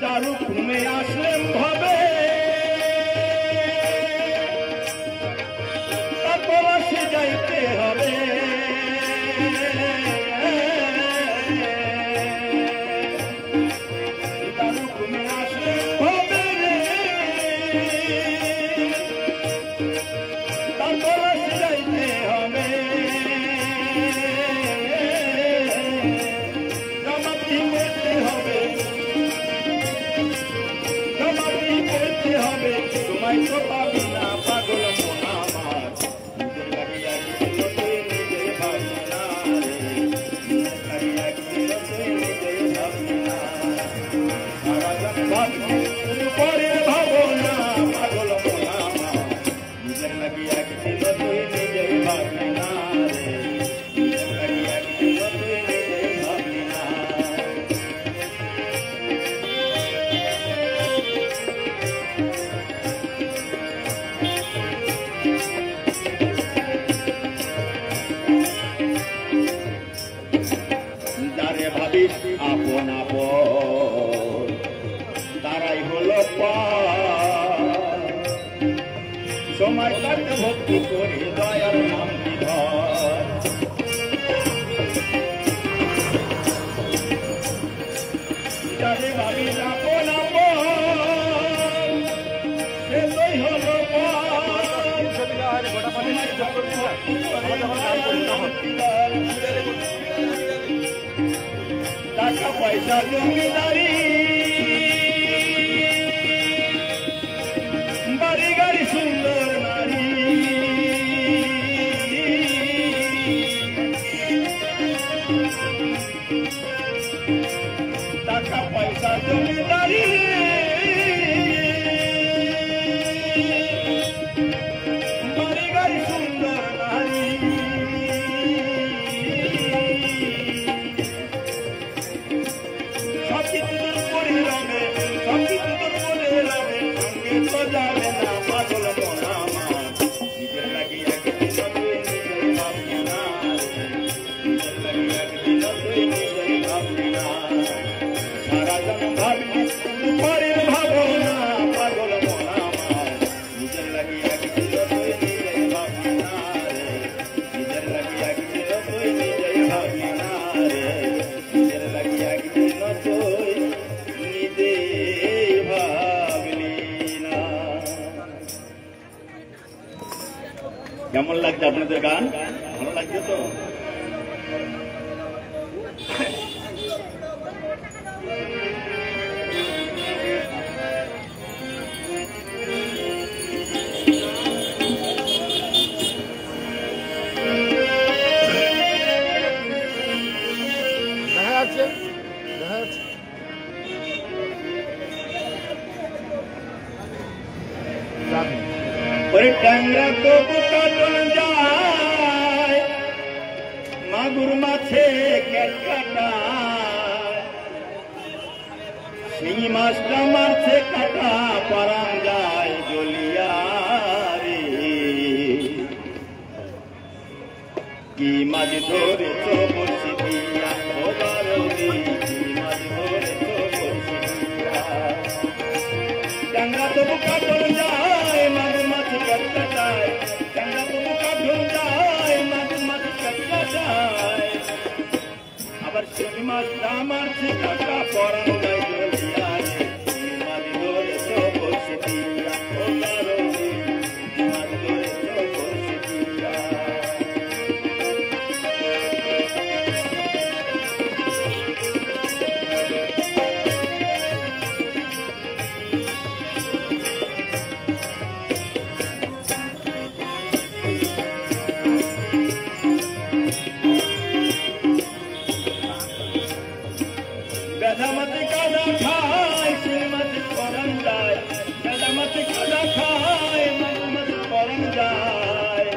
দারু ঘুমে আসলে ভাবে যাইতে হবে দারু ঘুমে আসলে হবে রে তারপর যাইতে হবে জমাতি করতে হবে জমাতি করতে হবে তোমায় তো পাবি না পাগল মন আমার পরে ভাবনা পাগল মনামা নিজের লাগি একদিন তুই নিজে ভাবলি না রে নিজের লাগি একদিন তুই নিজে ভাবলি না যারে ভাবিস আপন আপন তারাই হলো সময় কাটে ভক্তি করে দয়ার নাম ধর যারে ভাবিস আপন আপন সেটাই হলো টাকা পয়সা জমিদারি বাড়ি গাড়ি সুন্দর নারী টাকা পয়সা জমিদারি বাড়ি গাড়ি সুন্দর নারী সব কিছু করে রবে সব কিছু করে রবে সঙ্গে তো যাবে না পাগল মনামা নিজের লাগি একদিন তুই নিজে ভাবলি না নিজের লাগি একদিন তুই নিজে ভাবলি না সারা জন ভাবলি পরের ভাবনা পাগল মনামা নিজের লাগি একদিন তুই নিজে ভাবলি না রে নিজের লাগি একদিন তুই নিজে ভাবলি না রে নিজের লাগি একদিন তুই নিজে ভাবলি না। কেমন লাগছে আপনাদের গান? ভালো লাগছে তো? দেখা যাচ্ছে দেখা যাচ্ছে তবু কাটল যায় মাগুর মাছে কাটায় শিঙি মাছটা মারছে কাটা পরান যায় জ্বলিয়া রে কি মাছ ধরেছ বলছি দিয়া ও বারণী কি মাছ ধরেছ বলছি দিয়া ডাঙ্গা তবু কাটল যায় মাগুর মাছ কাটায় ডাঙ্গা তবু কাটল যায় মাগুর মাছ কাটায় আবার শিঙি মাছটা মারছে কাটা পরান যায় জ্বলিয়া রে কি মাছ ধরেছ বলছি দিয়া ও বারণী কি মাছ ধরেছ বলছি দিয়া বেদামতি কাদা খায় শ্রীমতি করণ যায় বেদামতি কাদা খায় মাঝে করণ যায়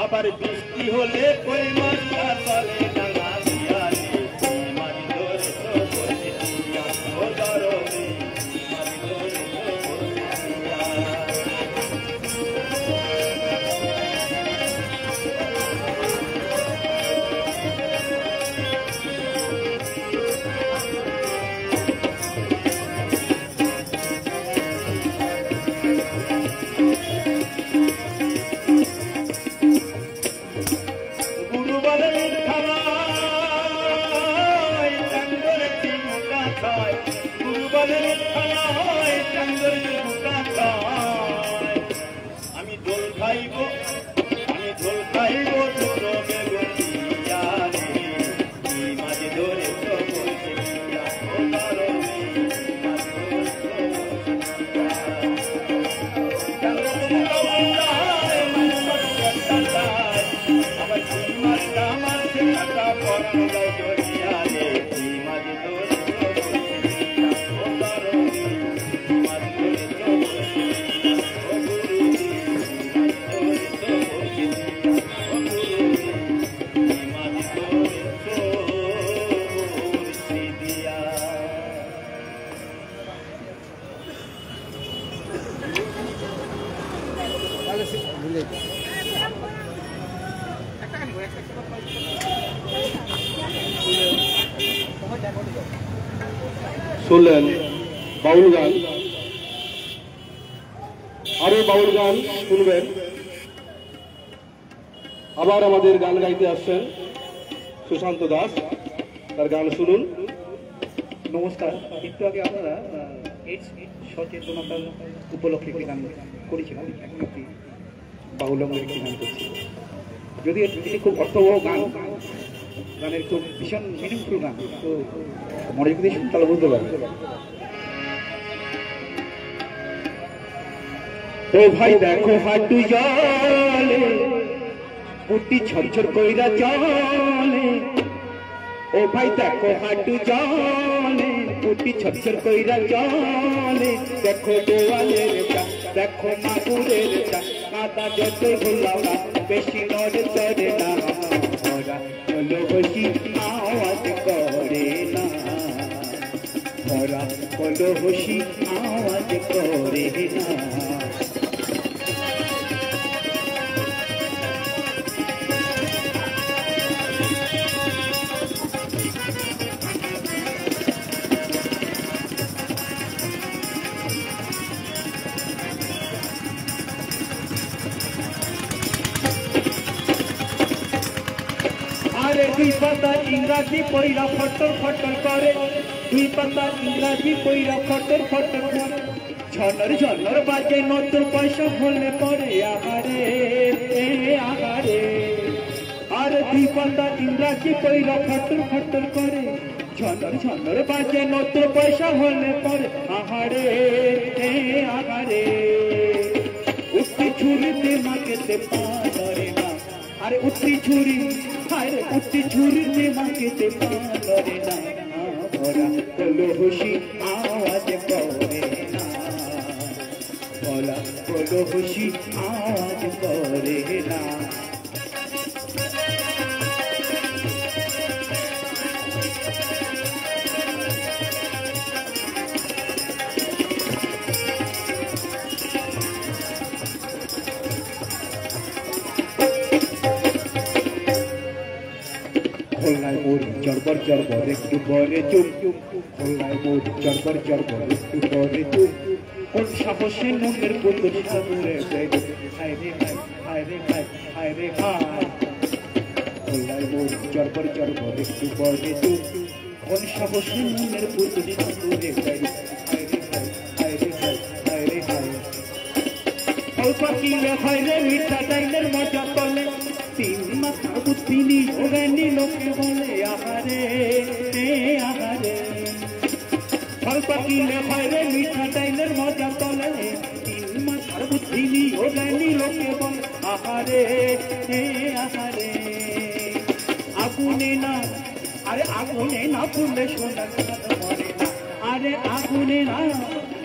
আবার বৃষ্টি হলে কই মাছটা চলে ডাঙা দিয়া রে মাঝি ধরে তো বসে দিয়া ও ধরণী মাঝি ধরে তো বসে দিয়া গুরু বলে খাওয়াই চান্দরে চিমুকা খায় গুরু বলে খাওয়াই চান্দরে চিমুকা খায় আমি দোল খাইব দুটো বেগুন দিয়া রে কি মাঝে ধরে তো বলছে দিয়া ও বারণী মাঝে ধরে তো বলছে দিয়া চান্দরে চিমুকা যায় মাঝে মাঝে কাটায় আবার কি মাছটা মারছে কাটা পরান যায় জ্বলিয়া রে কি মাঝে ধরে তো বলছে দিয়া ও বারণী মাঝে ধরে তো বলছে দিয়া ও গুরু মাঝে ধরে তো বলছে দিয়া ও গুরু মাঝে ধরে তো বলছে দিয়া শুনলেন বাউল গান, আরো বাউল গান শুনবেন। আবার আমাদের গান গাইতে আসছেন সুশান্ত দাস, তার গান শুনুন। নমস্কার। একটু আগে আপনারা এইডস সচেতনতার উপলক্ষে একটি গান করেছিলাম, এখন একটি বাউলঙ্গের একটি গান করছি। যদি এটি খুব অর্থবহ গান, গানের খুব ভীষণ মিনিংফুল গান, তো মনোযোগ দিয়ে শুনুন, তাহলে বুঝতে পারবেন। ও ভাই দেখো হাঁটু জলে পুটি ছরছর কইরা চলে, ও ভাই দেখো হাঁটু জলে পুটি ছরছর কইরা চলে, দেখো দেওয়ালের চা, দেখো মাগুরের চা, কাদা যত ভোলা বেশি নড়ে চড়ে না, ওরা চলো বসি আওয়াজ করে না, ওরা চলো বসি আওয়াজ করে না। আরে দুই পাতা ইংরাজি পইরা ফটর ফটর করে, দুই পাতা ইংরাজি পইরা ফটর ফটর করে, ঝনর ঝনর বাজে নতুন পয়সা হলে পরে আহারে আহারে। আরে দুই পাতা ইংরাজি পইরা ফটর ফটর করে, ঝনর ঝনর বাজে নতুন পয়সা হলে পরে আহারে আহারে। উঠতি ছুরিতে মাকেতে পা ধরে না, আরে উঠতি ছুরি, আরে উঠতি ছুরিতে মাকেতে পা ধরে না, ভরা হলো খুশি আওয়াজ করে না, ভোলা হলো খুশি আওয়াজ করে না খোলনায় মোর চরবর চরবর একটু পরে চুপ খোলনায় মোর চরবর চরবর একটু পরে চুপ কোন সাহসে নুনের পুতুল সামুরে হায় রে হায় রে হায় রে হায় খোলনায় মোর চরবর চরবর একটু পরে চুপ কোন সাহসে নুনের পুতুল সামুরে হায় রে হায় রে হায় রে হায় অল্প কিলে হয় রে মিঠা ডাইলের মজা করলে তিন মাথা বুদ্ধি নিয়ে লোকে বলে আহারে আহারে অল্প কিলে হয় রে মিঠা ডাইলের মজা তলে তিন মাথার বুদ্ধি নিয়ে লোকে বলে আহারে আহারে আগুনে না আরে আগুনে না পুড়লে সোনার চাঁদ মরে না আরে আগুনে না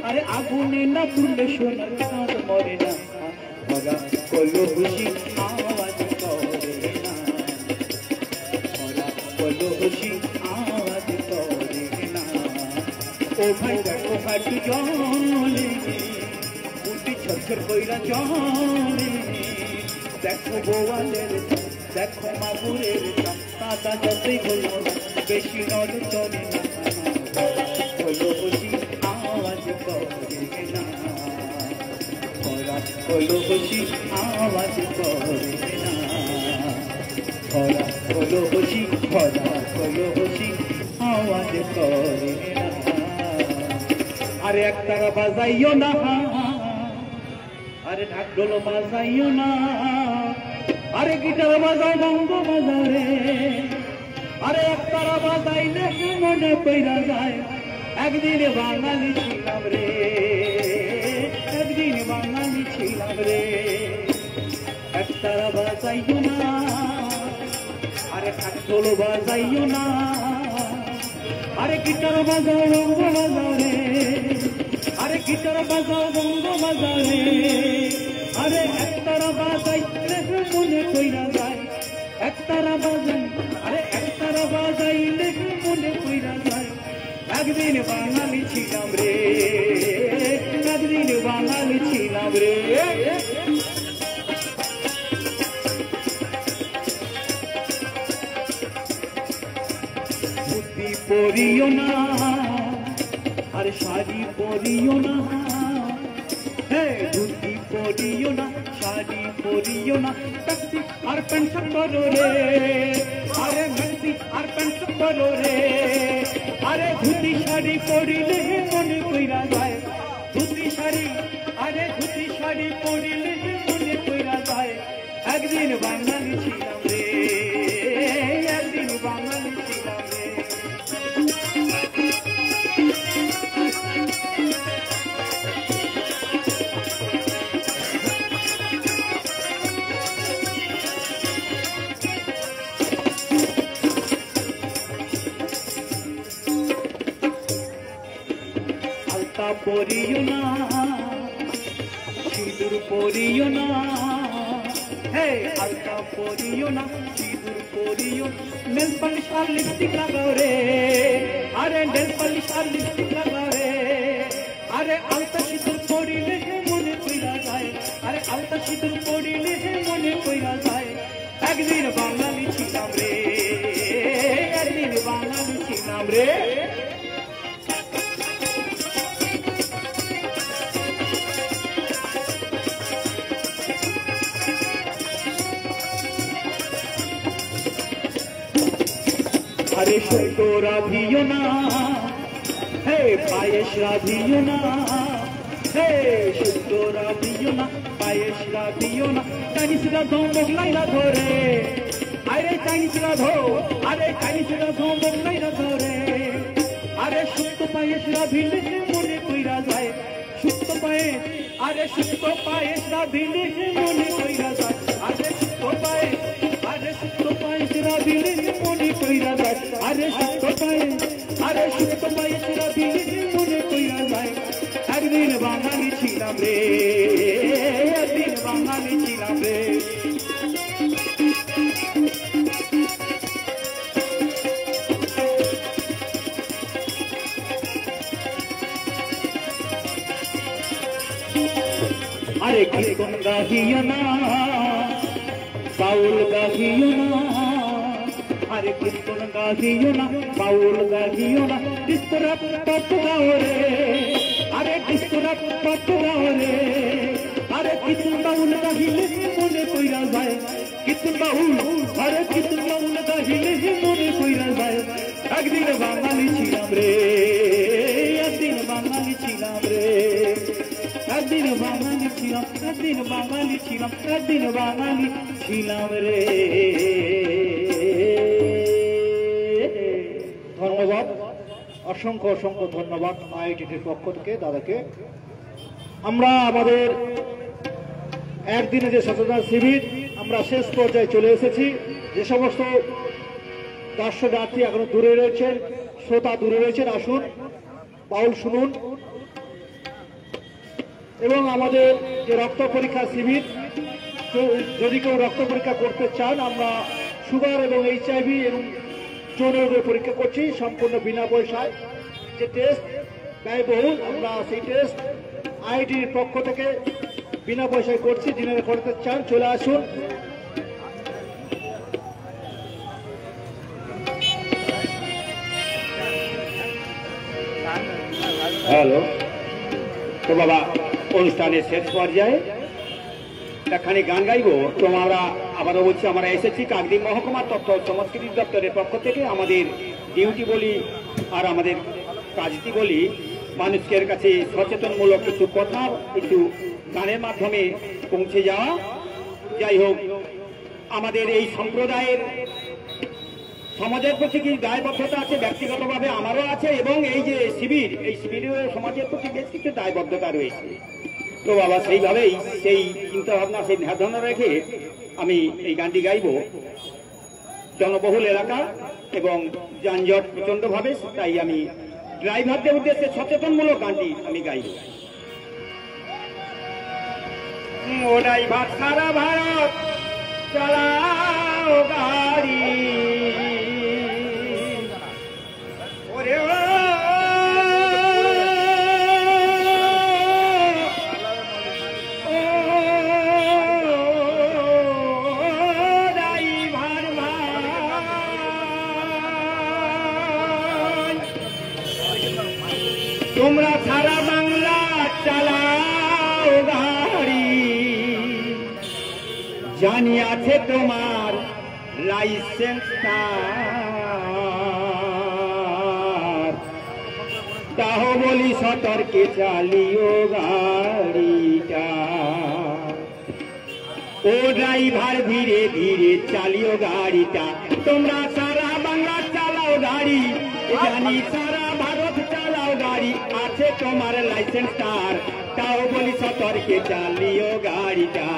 আরে আগুনে না পুড়লে সোনার চাঁদ মরে না ভরা হলো খুশি আওয়াজ করে না ভরা হলো খুশি আওয়াজ করে না ও ভাই দেখো হাঁটু জলে বুটি ছরছর কইরা জলে দেখো বোয়ালের দেখো মাগুরের কাদা যতই হলো বেশি নড় চলে না হলো খুশি আওয়াজ করে না হলো খুশি আওয়াজ করে না ভরা হলো খুশি ভরা হলো খুশি আওয়াজ করে না আরে একতারা বাজাইও না আরে ঢাকঢোল বাজাইও না আরে গিটার বাজাও বঙ্গ বাজাও রে আরে একতারা বাজাইলে মনে পইরা যায় একদিন বাঙালি ছিলাম রে একদিন বাঙালি ছিলাম রে একতারা বাজাইও না আরে ঢাকঢোল বাজাইও না আরে গিটার বাজাও বঙ্গ বাজাও রে আরে গিটার বাজাও বঙ্গ বাজাও রে আরে একতারা বাজাইলে মনে কইরা যায় একতারা বাজাই আরে একতারা বাজাইলে মনে কইরা যায় একদিন বাঙালি ছিলাম রে একদিন বাঙালি ছিলাম রে বুদ্ধি পড়িও না আর শাড়ি পরিও না হে ধুতি পরিও না শাড়ি পরিও না ট্যাক্সি আর পেনশন করো রে আরে মেক্সি আর পেনশন করো রে আরে ধুতি শাড়ি পরিলে মনে কইরা যায় ধুতি শাড়ি আরে ধুতি শাড়ি পরিলে মনে কইরা যায় একদিন বাঙালি ছিলাম রে একদিন বাঙালি ছিলাম রে আলতা পরিও না সিঁদুর পরিও না হে আলতা পরিও না সিঁদুর পরিও নেল পালিশ আর লিপস্টিক লাগাও রে আরে নেল পালিশ আর লিপস্টিক লাগাও রে আরে আলতা সিঁদুর পরিলে মনে কইরা যায় আরে আলতা সিঁদুর পরিলে মনে কইরা যায় একদিন বাঙালি ছিলাম রে একদিন বাঙালি ছিলাম রে अरे शुक्तो राधियो ना हे पायश राधियो ना हे शुक्तो राधियो ना पायश राधियो ना चाइनीज राधो मोगलाई राधो रे अरे चाइनीज राधो अरे चाइनीज राधो मोगलाई राधो रे अरे शुक्त पायश राधिले मने कइरा जाए शुक्त पाए अरे शुक्त पायश राधिले मने कइरा जाए अरे शुक्त पाए अरे शुक्त पायश राधिले मने कइरा जाए अरे शुक्त पाए अरे शुक्त पायश राधिले मने कइरा जाए একদিন বাঙালি ছিলাম রে, একদিন বাঙালি ছিলাম রে। আরে কীর্তন গাহিও না, বাউল গাহিও না, আরে কীর্তন গাহিও না, বাউল গাহিও না, ডিস্কোরা পপ গাও রে, আরে ডিস্কোরা পপ গাও রে। আরে কীর্তন বাউল গাহিলে মনে কইরা যায়, কীর্তন বাউল, আরে কীর্তন বাউল গাহিলে মনে কইরা যায়। একদিন বাঙালি ছিলাম রে, একদিন বাঙালি ছিলাম রে, একদিন বাঙালি ছিলাম, একদিন বাঙালি ছিলাম, একদিন বাঙালি ছিলাম রে। ধন্যবাদ, অসংখ্য অসংখ্য ধন্যবাদ আইআইটির পক্ষ থেকে দাদাকে। আমরা আমাদের একদিনে যে সচেতনতা শিবির আমরা শেষ পর্যায়ে চলে এসেছি। যে সমস্ত দর্শনার্থী এখনো দূরে রয়েছেন, শ্রোতা দূরে রয়েছেন, আসুন বাউল শুনুন। এবং আমাদের যে রক্ত পরীক্ষা শিবির, যদি কেউ রক্ত পরীক্ষা করতে চান, আমরা সুগার এবং HIV এবং যৌন রোগের পরীক্ষা করছি সম্পূর্ণ বিনা পয়সায়। যে টেস্ট ব্যয়বহুল, আমরা সেই টেস্ট আইআইটির পক্ষ থেকে বিনা পয়সায় করছি। যিনারা করতে চান চলে আসুন। হ্যালো, তো বাবা অনুষ্ঠানের শেষ পর্যায়ে একখানি গান গাইবো। তো আমরা আবারও বলছি, আমরা এসেছি কাকদ্বীপ মহকুমা তথ্য সংস্কৃতি দপ্তরের পক্ষ থেকে। আমাদের ডিউটি বলি আর আমাদের কাজটি বলি মানুষের কাছে সচেতনমূলক কিছু কথা, কিছু গানের মাধ্যমে পৌঁছে যাওয়া। যাই হোক, আমাদের এই সম্প্রদায়ের সমাজের প্রতি কি দায়বদ্ধতা আছে, ব্যক্তিগতভাবে আমারও আছে, এবং এই যে শিবির, এই শিবিরেও সমাজের প্রতি বেশ কিছু দায়বদ্ধতা রয়েছে। তো বাবা সেইভাবেই সেই চিন্তাভাবনা, সেই ধারণা রেখে আমি এই গানটি গাইব। জনবহুল এলাকা এবং যানজট প্রচন্ডভাবে, তাই আমি ড্রাইভারদের উদ্দেশ্যে সচেতনমূলক গানটি আমি গাইব। ও ড্রাইভার সারা ভারত চালাও গাড়ি, ওরে ও ড্রাইভার ভাই, তোমরা সারা বাংলা চালাও গাড়ি, জানি আছে তোমার লাইসেন্স, তাও বলি সতর্কে চালিও গাড়িটা। ও ড্রাইভার ধীরে ধীরে চালিও গাড়িটা, তোমরা সারা বাংলা চালাও গাড়ি, জানি সারা ভারত চালাও গাড়ি, আছে তোমার লাইসেন্স তার, তাও বলি সতর্কে চালিও গাড়িটা।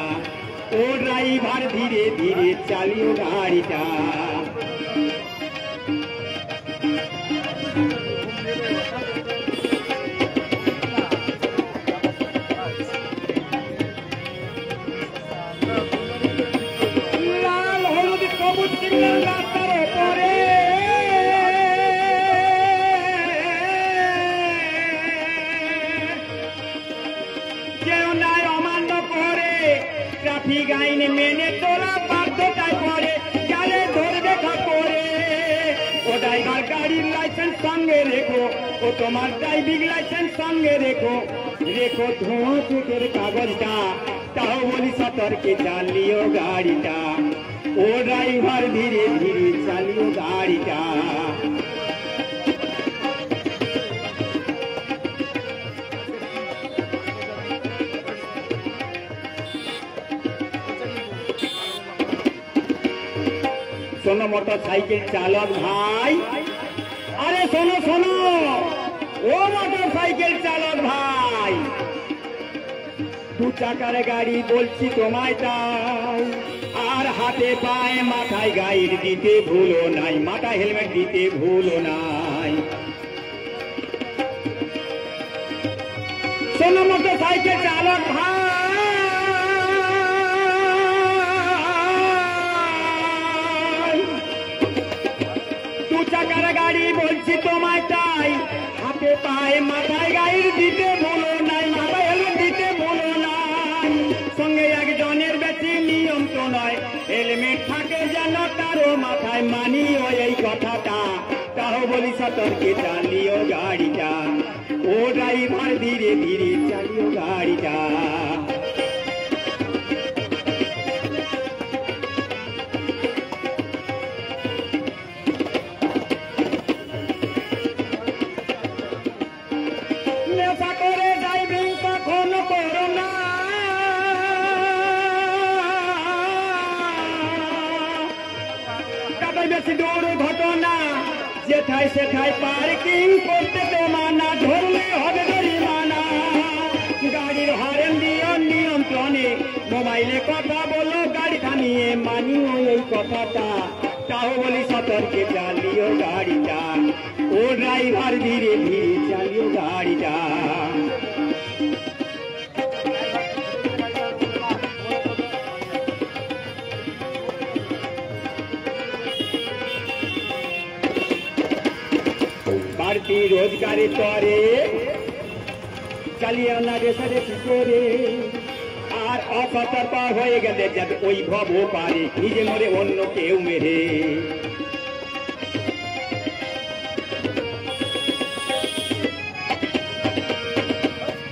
ও ড্রাইভার ধীরে ধীরে চালিও গাড়িটা। লাল হলুদ সবুজ সিগন্যাল রাস্তার ওপরে, কেউ নাই অমান্য করে, ট্রাফিক আইন মেনে তোলা বাধ্যতায় পড়ে, গেলে ধরবে করে। ও ড্রাইভার গাড়ির লাইসেন্স সঙ্গে রেখো, ও তোমার ড্রাইভিং লাইসেন্স সঙ্গে রেখো, রেখো ধোঁয়া চেকের কাগজটা, তাও বলি সতর্কে চালিও গাড়িটা। ও ড্রাইভার ধীরে ধীরে চালিও গাড়িটা। শোনো মোটর সাইকেল চালক ভাই, আরে শোনো শোনো, ও মোটর সাইকেল চালক ভাই, দু চাকার গাড়ি বলছি তোমায় তাই, আর হাতে পায়ে মাথায় গাইড দিতে ভুলো নাই, মাথায় হেলমেট দিতে ভুলো নাই। শোনো মোটর সাইকেল চালক ভাই, দু চাকার গাড়ি বলছি তোমায় তাই, হাতে পায়ে মাথায় গাড়ির দিতে ভুলো নাই, মাথায় হেলমেট দিতে ভুলো নাই। সঙ্গে একজনের বেশি নিয়ম তো নয়, হেলমেট থাকে যেন তারও মাথায়, মানিও এই কথাটা, তাও বলি সতর্কে চালিও গাড়িটা, ও ড্রাইভার ধীরে ধীরে চালিও গাড়িটা। নেশা করে ড্রাইভিং কখনো করো না, তাদের বেশি দুর্ঘটনা, যেথায় সেথায় পার্কিং করতে তো মানা, ধরলে হবে জরিমানা। গাড়ির হরেন দিও নিয়ন্ত্রণে, মোবাইলে কথা বলো গাড়ি থামিয়ে, মানিও এই কথাটা, তাও বলি সতর্কে চালিও গাড়িটা, ও ড্রাইভার ধীরে ধীরে চালিও গাড়িটা। বাড়তি রোজগারের তরে চালিয়ে না রেসারেসি করে, আর অসতর্ক হয়ে গেলে যাবে ওই ভব পারে, নিজে মরে অন্য কেউ মেরে।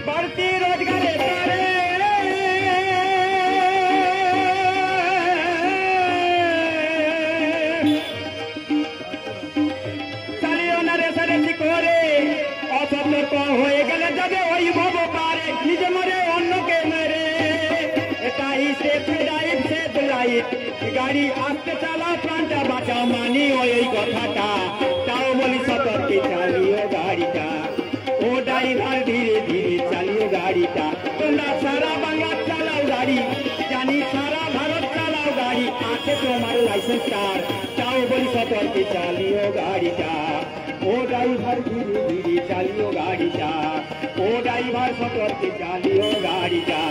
বাড়তি রোজগারের তরে করে, অসতর্ক হয়ে গেলে যাবে ওই ভব পারে, নিজে মরে অন্যকে মেরে। এটাই সেফ ড্রাইভ, সেফ লাইফ, গাড়ি আস্তে চালাও প্রাণটা বাঁচাও, মানিও এই কথাটা, তাও বলি সতর্কে চালিও গাড়িটা, ও ড্রাইভার ধীরে ধীরে চালিও গাড়িটা। তোমরা সারা বাংলা চালাও গাড়ি, জানি সারা ভারত চালাও গাড়ি, আছে তোমার লাইসেন্স কার, তাও বলি সতর্কে চালিও গাড়িটা, ও ড্রাইভার ধীরে ধীরে চালিও গাড়িটা, ও ড্রাইভার সতর্কে চালিও গাড়িটা।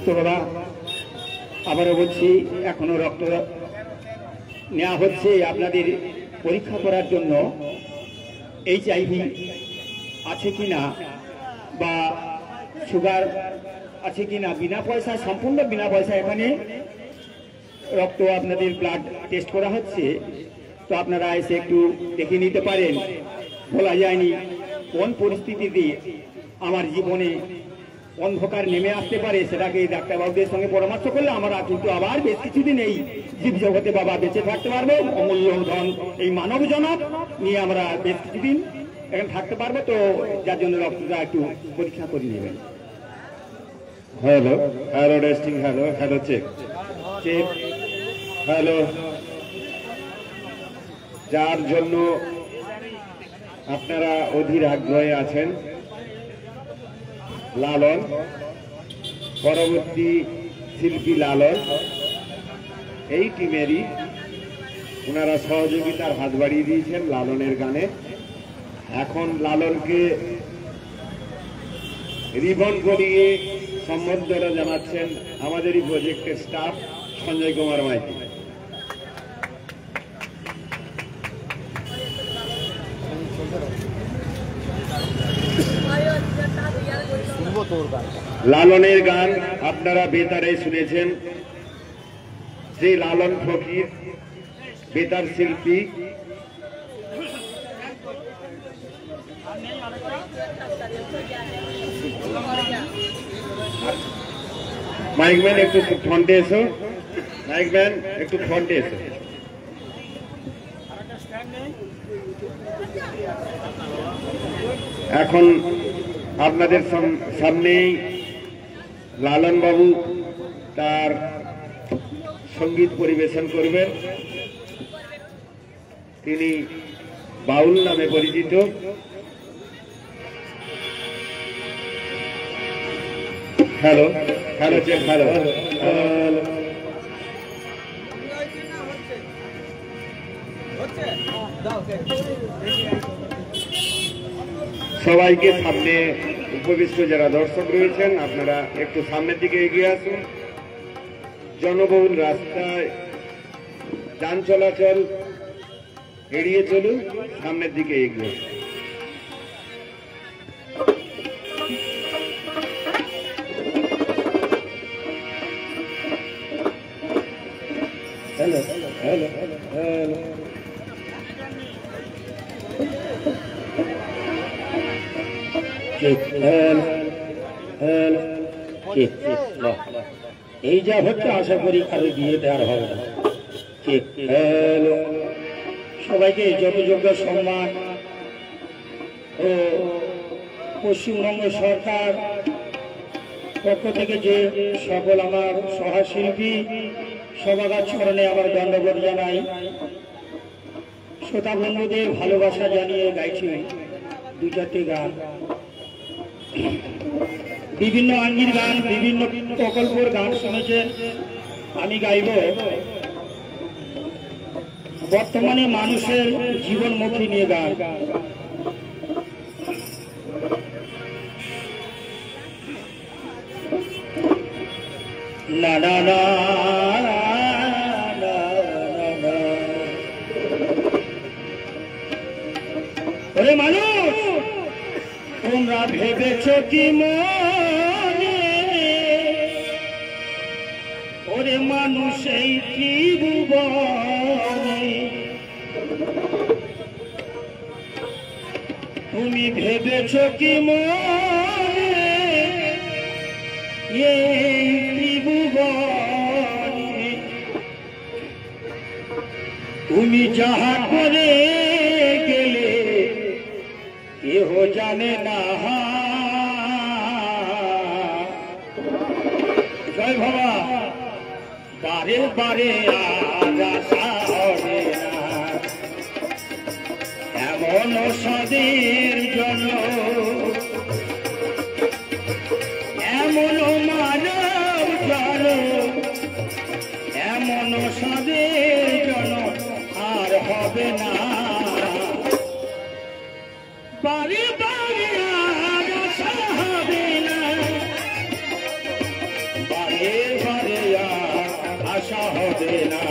তো বাবা আবারও বলছি, এখনো রক্ত নেওয়া হচ্ছে আপনাদের পরীক্ষা করার জন্য, HIV আছে কিনা বা সুগার আছে কিনা, বিনা পয়সা, সম্পূর্ণ বিনা পয়সা এখানে রক্ত আপনাদের ব্লাড টেস্ট করা হচ্ছে। তো আপনারা এসে একটু দেখে নিতে পারেন। বলা যায়নি কোন পরিস্থিতিতে আমার জীবনে অন্ধকার নেমে আসতে পারে, সেটাকে ডাক্তারবাবুদের সঙ্গে পরামর্শ করলে আমরা কিন্তু আবার বেশ কিছুদিন এই জীব জগতে বাবা বেঁচে থাকতে পারবো, অমূল্য ধন এই মানব জনক নিয়ে আমরা বেশ কিছুদিন এখানে থাকতে পারবো। তো যার জন্য রক্তটা একটু পরীক্ষা করে নেবেন। Hello hello testing, hello hello check check, hello. যার জন্য আপনারা অধীর আগ্রহে আছেন, লালন, পরবর্তী শিল্পী লালন, এই টিমেরই ওনারা সহযোগিতার হাত বাড়িয়ে দিয়েছেন লালনের গানে। এখন লালনকে রিবন করিয়ে সম্বর্ধনা জানাচ্ছেন আমাদেরই প্রজেক্টের স্টাফ সঞ্জয় কুমার মাইতি। লালনের গান আপনারা বেতারে শুনেছেন, যে লালন ফকির বেতার শিল্পী। মাইকম্যান একটু ফ্রন্টে এসো, মাইকম্যান একটু ফ্রন্টে এসো। এখন আপনাদের সামনেই লালন বাবু তার সঙ্গীত পরিবেশন করবেন। তিনি বাউল নামে পরিচিত। হ্যালো হ্যালো চেক হ্যালো সবাইকে সামনে উপবিষ্ট যারা দর্শক রয়েছেন আপনারা একটু সামনের দিকে এগিয়ে আসুন। জনবহুল রাস্তায় যান চলাচল এড়িয়ে চলুন, সামনের দিকে এগিয়ে আসুন। হ্যালো হ্যালো হ্যালো এই যা হচ্ছে আশা করি কারো বিয়ে দেওয়ার হবে না। সবাইকে যথাযোগ্য সম্মান ও পশ্চিমবঙ্গ সরকার পক্ষ থেকে যে সকল আমার সহশিল্পী সবার চরণে আমার ধন্যবাদ জানাই। শ্রোতা বন্ধুদের ভালোবাসা জানিয়ে গাইছি দু চারটি গান, বিভিন্ন আঙ্গির গান, বিভিন্ন প্রকল্পের গান শুনেছেন। আমি গাইব বর্তমানে মানুষের জীবনমুখী নিয়ে গান। না না না ওরে মানুষ, তোমরা ভেবেছ কি মনে, ওরে মানুষ এই ত্রিভুবনে, তুমি ভেবেছ কি মনে, এই ত্রিভুবনে তুমি যাহা করে গেলে কেহ জানে না। জয় বাবা, বারে বারে আর আশা হবে না, এমন সাদের জন, এমন মানব জন, এমন সাদের জন আর হবে না। বারে বারে আর আশা হবে না, বারে বারে আর আশা হবে না।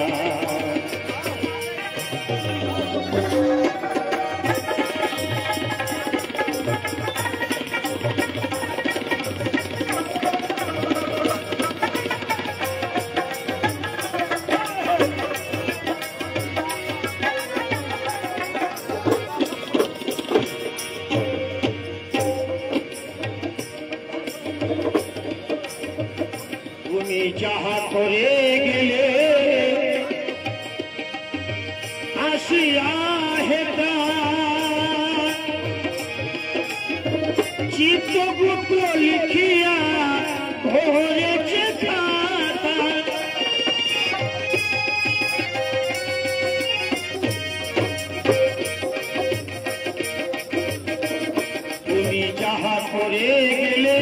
তুমি যাহা করে গেলে আসিয়া হেতা, চিত্রগুপ্ত লিখিয়া ধরেছে খাতা, তুমি যাহা করে গেলে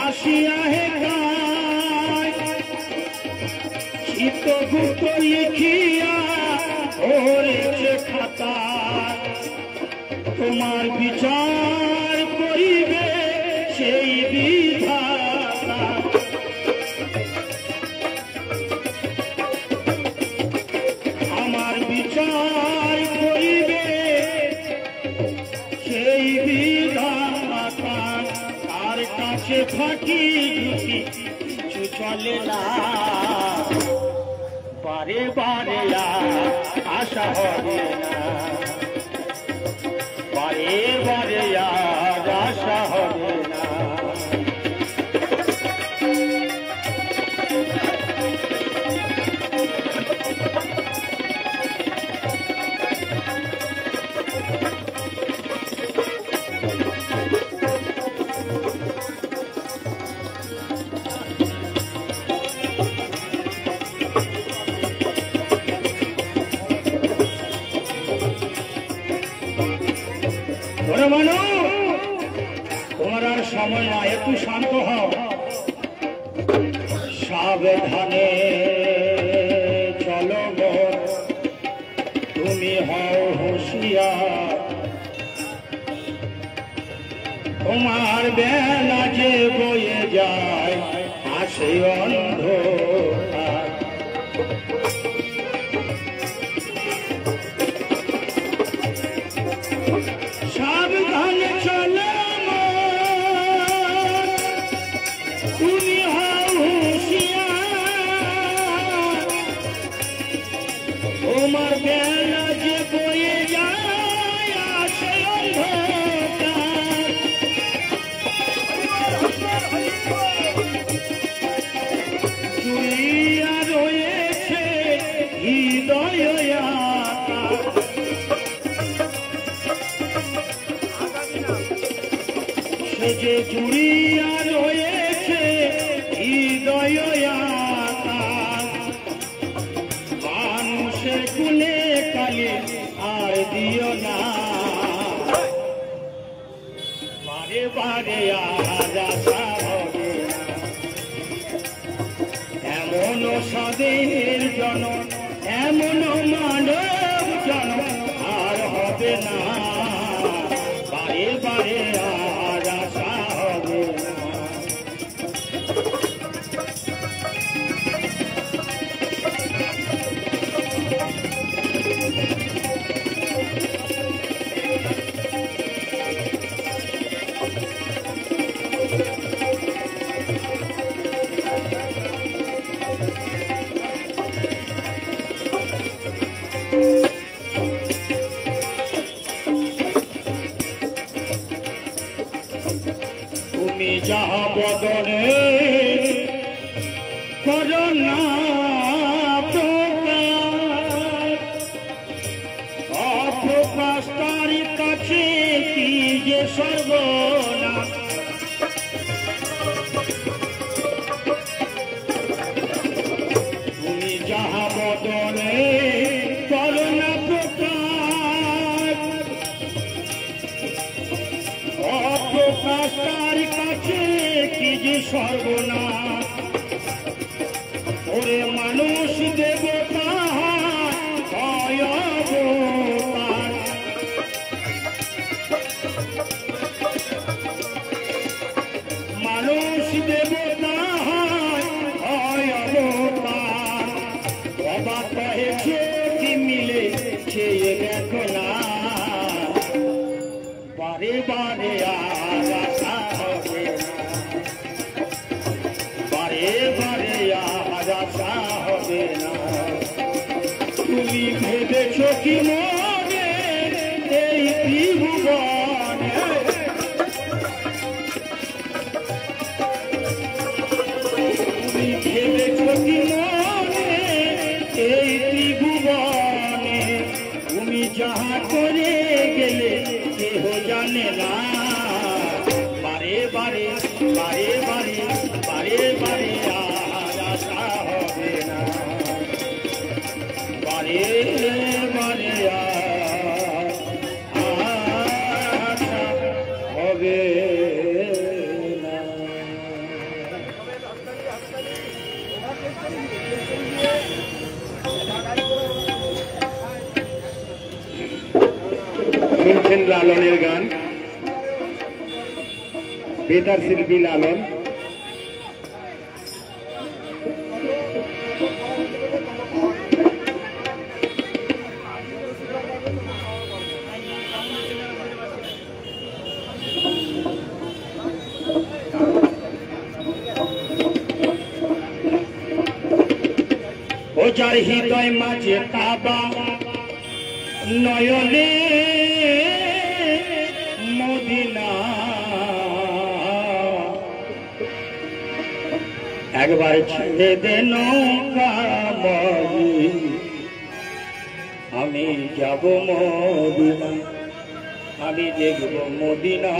আসিয়া হেতা, চিত্রগুপ্ত লিখিয়া ধরেছে খাতা, তোমার বিচার করিবে সেই বিধাতা, আমার বিচার করিবে সেই বিধাতা, তার কাছে ফাঁকি ঝুঁকি কিছু চলে না, বারে বারে আশা হবে না, বারে বারে আশা হবে না। তোমার আর সময় না, একটু শান্ত হও। সাবধানে চলো গো তুমি হও হুঁশিয়ার তোমার বেলা যে বয়ে যায় আসে অন্ধকার সাবধানে চলো তুমি হও হুঁশিয়ার তোমার বেলা যে বয়ে যায় আসে অন্ধকার জুড়িয়া রয়েছে হৃদয় সে যে জুড়িয়া রয়েছে হৃদয় মানুষের কুলে কালে আর দিও না বারে বারে আজ আশা হবে এমন সদের জন এমন মানব জন আর হবে না বারে বারে আজ আশা হবে না তুমি যাহা বদনে করোনা অপ্রকাশ তার কাছে কি যে সর্বনা তুমি যাহা বদনে করোনা প্রকাশ অপ্রকাশ তার কাছে কি যে সর্বনা ওরে মানুষ দেবতা হয় অবতার মানুষ দেবতা হয় অবতার অবাক হয়েছে কি মিলে চেয়ে দেখো না বারে বারে আর আশা হবে না বারে বারে আর আশা হবে না তুমি ভেবেছ কি মনে এই ত্রিভুবনে তুমি ভেবেছ কি মনে এই ত্রিভুবনে তুমি যাহা করে গেলে কেহ জানে না বারে বারে বারে বারে বারে বারে আর আশা হবে না বারে বারে আর আশা হবে না শুনছেন লালনের গান বেতার শিল্পী লালন ও যার হৃদয় মাঝে কাবা নয়নে মদিনা একবার ছেড়ে দে নৌকা মরি আমি যাব মদিনা আমি দেখব মদিনা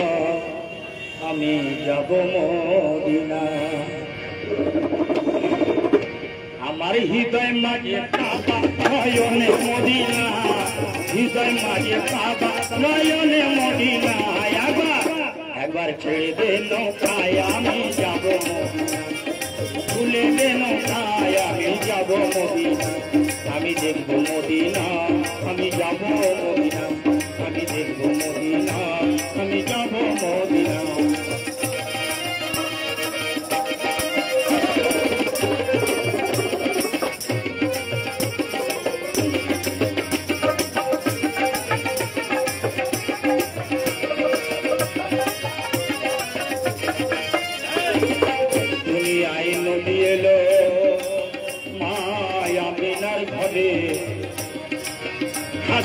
আমি যাব মদিনা আমার হৃদয় মাঝে কাবা নয়নে মদিনা হৃদয় মাঝে কাবা নয়নে মদিনা একবার ছেড়ে দে নৌকায় আমি যাব ভুলে দে নৌকায় আমি যাব মদিনা আমি দেখবো মদিনা আমি যাব মদিনা আমি দেখবো মদিনা আমি যাব মদিনা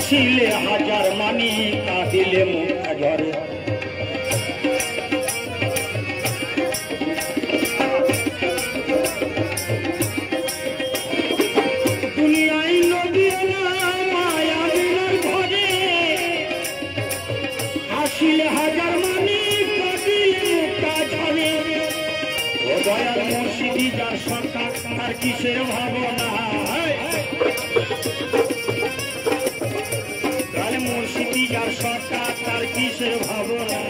হাসিলে হাজার মানি কাঁদিলে মুখা ঝরে দুনিয়ায় নদী মায়া বিনার ঘরে হাসিলে হাজার মানি কাঁদিলে মুখা ঝরে ও দয়াল মুর্শিদি যার সরকার আর কিসের ভাবনা মুর্শিদি যার সরকার তার কিসের ভাবনা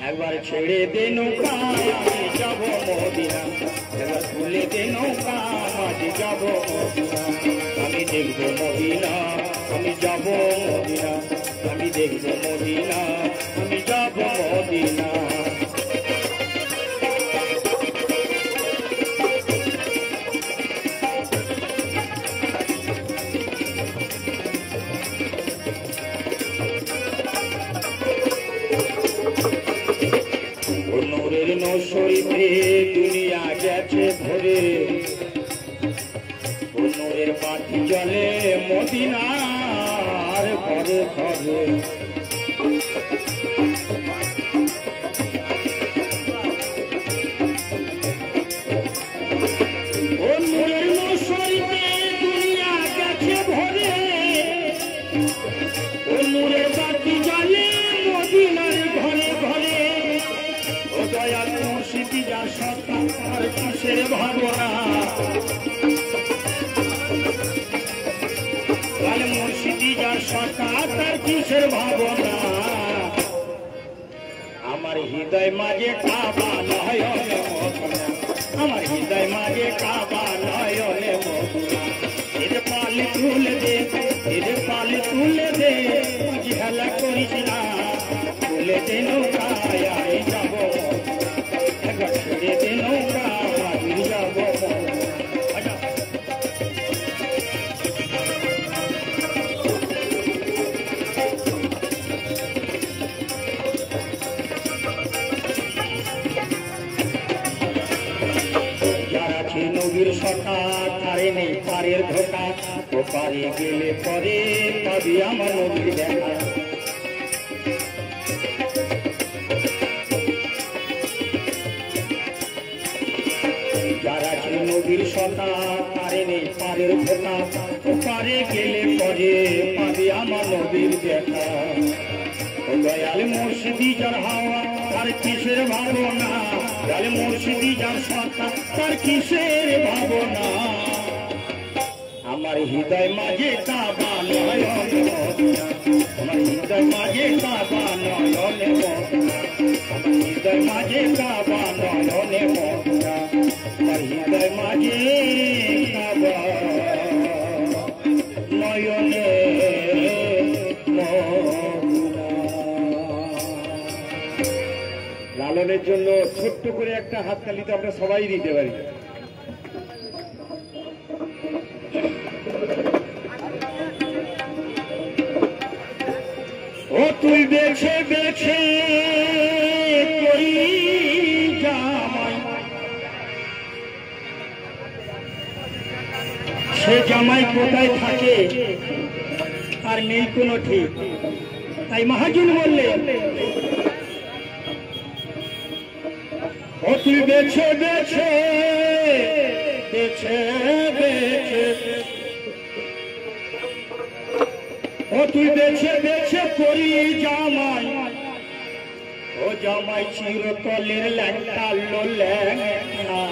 একবার ছেড়ে দে নৌকা আমি যাব মদিনা একবার খুলে দে নৌকা মাঝে যাব মদিনা আমি দেখবো মদিনা আমি যাব মদিনা আমি দেখবো মদিনা আমি যাব মদিনা শরীফে দুনিয়া গেছে ভরে নূরের বাতি জলে মদিনার ঘরে ঘরে ও নূরের শরীফে দুনিয়া গেছে ভরে ও নূরের বাতি জলে মদিনার ঘরে ঘরে ও দয়াল মুর্শিদি যার সরকার কিসের ভাবনা মুর্শিদি যার সরকার তার কিসের ভাবনা আমার হৃদয় মাঝে কাবা নয়নে মদিনা আমার হৃদয় মাঝে কাবা নয়নে মদিনা এদের পালে তুলে দে এদের পালে তুলে দে হেলা করিস না তুলে দে নৌকায় আমি যাব একবার ছেড়ে দে নৌকা আমি যাব নবীর সকা তারে নেই পারের ধোকা ও পারে গেলে পরে পাবি আমার নবীর দেখা যারা নবীর সকা তারে নেই পারের ধোকা ও পারে গেলে পরে পাবি আমার নবীর দেখা ও দয়াল মুর্শিদি যার হাওয়া তার কিসের ভাবনা দয়াল মুর্শিদি যার সত্তা তার কিসের ভাবনা আমার হৃদয় মাঝে কাবা নয়নে মদিনা আমার হৃদয় মাঝে কাবা নয়নে মদিনা আমার হৃদয় মাঝে কাবা নয়নে মদিনা আমার হৃদয় মাঝে কাবা নয়নে লালনের জন্য ছোট্ট করে একটা হাততালি তো আমরা সবাই দিতে পারি। ও তুই বেছে বেছে করি জামাই সে জামাই কোথায় থাকে আর নেই কোনো ঠিক তাই মহাজন বললেন ও তুই বেছে বেছে বেছে বেছে ও তুই বেছে বেছে করি জামাই ও জামাই চিরতলের ল্যাংটা লো ল্যাংটা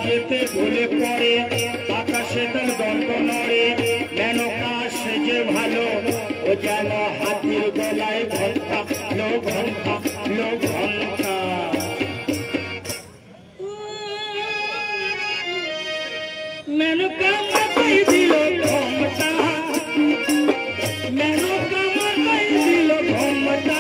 যেতে ঢলে পড়ে আকাশে তার দণ্ড নড়ে মেনকা সেজে ভালো ও যেন হাতির গলায় ঘন্টা লো ঘন্টা লো ঘন্টা মেনকা মাথায় দিল ঘন্টা মেনকা মাথায় দিল ঘন্টা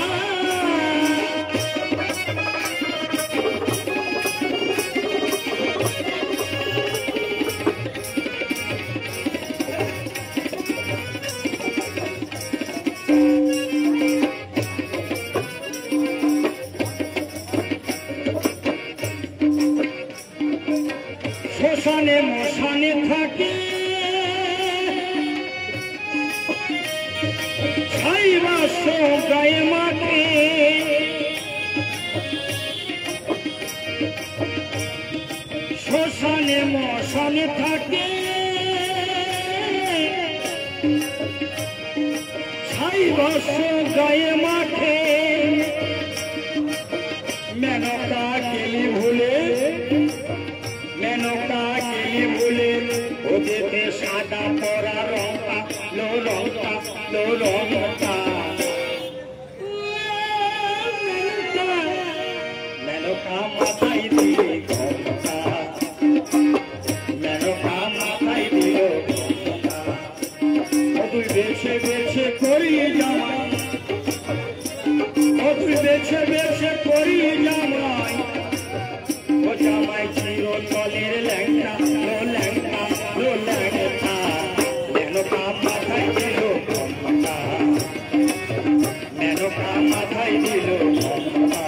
শ্মশানে মশানে থাকে ছাইবাস গায়ে মাঠে শ্মশানে মশানে থাকে ছাইবাস গায়ে মাঠে মেনকা গেলি ভুলে মেনকা গেলি ভুলে ওদেরকে সাদা পরা রংটা লো রংটা লো রংটা মেনকা মাথায় দিলে ঘন্টা মেনকা মাথায় দিল তুই বেছে বেছে করিয়ে জামাই তুই বেছে বেছে করিয়ে জামাই ও জামাই চিরতলের ল্যাংটা লো ল্যাংটা লো ল্যাংটা মেনকা মাথায় দিল ঘন্টা মেনকা মাথায় দিল ঘন্টা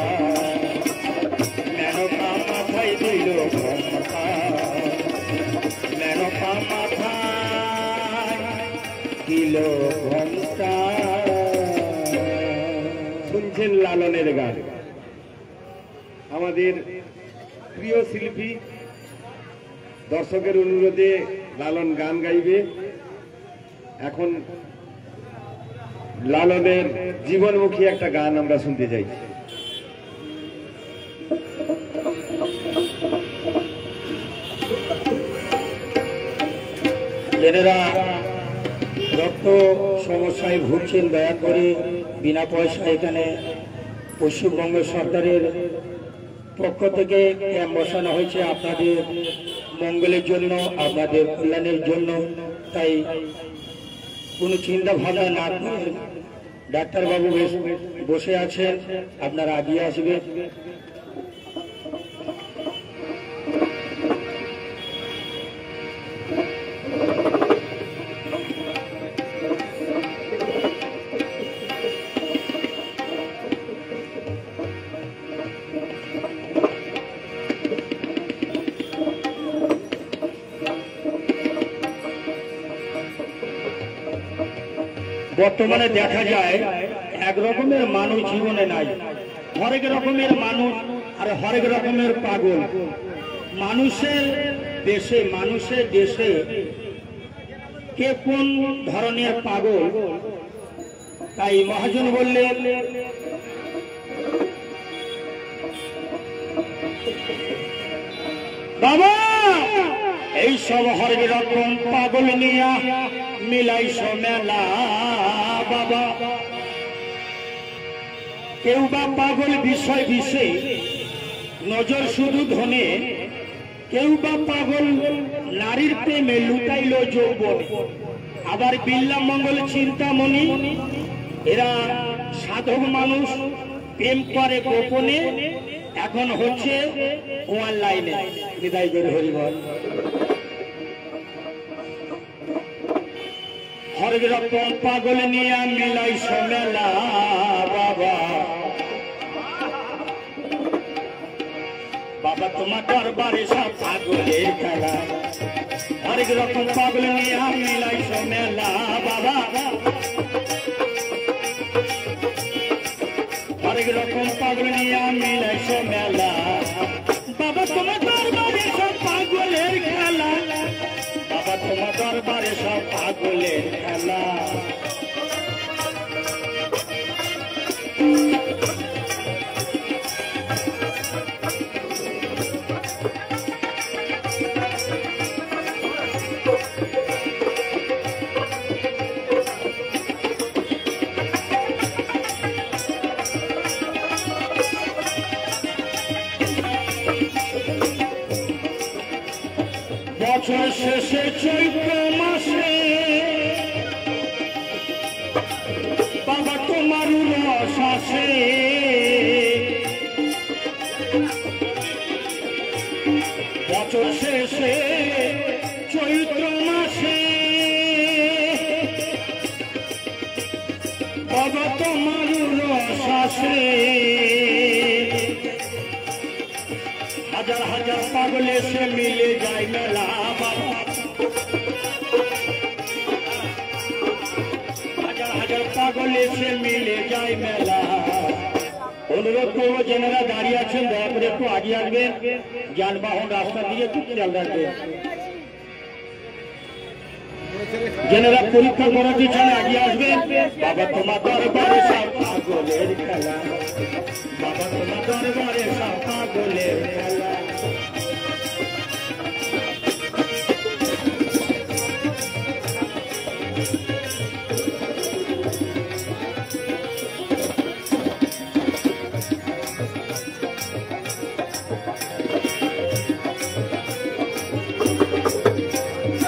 মেনকা মাথায় দিল ঘন্টা মেনকা মাথায় দিল ঘন্টা। শুনছেন লালনের গান। আমাদের প্রিয় শিল্পী দর্শকের অনুরোধে লালন গান গাইবে। এখন লালনের জীবনমুখী একটা গান আমরা শুনতে চাই। যারা রক্ত সমস্যায় ভুগছেন দয়া করে বিনা পয়সায় এখানে পশ্চিমবঙ্গ সরকারের পক্ষ থেকে ক্যাম্প বসানো হয়েছে আপনাদের মঙ্গলের জন্য আপনাদের কল্যাণের জন্য। তাই কোনো চিন্তা ভাবনা না করে ডাক্তারবাবু বসে আছেন, আপনারা আগিয়ে আসবেন। বর্তমানে দেখা যায় এক রকমের মানুষ জীবনে নাই, হরেক রকমের মানুষ আর হরেক রকমের পাগল। মানুষের দেশে কে কোন ধরনের পাগল। তাই মহাজন বললেন বাবা এই সব হরেক রকম পাগল নিয়া মিলাইছ মেলা বাবা। কেউ বা পাগল বিষয় বিষয়ে নজর শুধু ধনে, কেউ বা পাগল নারীর প্রেমে লুটাইল যৌবন। আবার বিল্লা মঙ্গল চিন্তামণি এরা সাধক মানুষ, প্রেম করে গোপনে, এখন হচ্ছে অনলাইনে। বিদায় করে হরিবল। হরেক রকম পাগল নিয়ে মিলাইছ মেলা বাবা। বাবা তোমার দরবারে সব পাগলের খেলা। হরেক রকম পাগল নিয়ে মিলাইছ মেলা বাবা। হরেক রকম পাগল নিয়ে মিলাইছ মেলা বাবা। তোমার দরবারে সব পাগলের খেলা বাবা। তোমার দরবারে সব পাগলের খেলা। বছর শেষে চৈত্র মাসে বাবা তোমার রস আসে বছর শেষে চৈত্র মাসে বাবা তোমার রস আসে হাজার হাজার পাগলে সে মিলে যায় মেলা হাজার হাজার পাগলে সে মিলে যায় মেলা অনুরোধ করবো যেনারা দাঁড়িয়ে আছেন দয়া করে একটু আগে আসবেন যানবাহন রাস্তার দিকে একটু খেয়াল রাখবেন যেনারা পরীক্ষা করাতে চান আগে আসবেন বাবা তোমার দরবারে সব পাগলের খেলা বাবা তোমার দরবারে সব পাগলের খেলা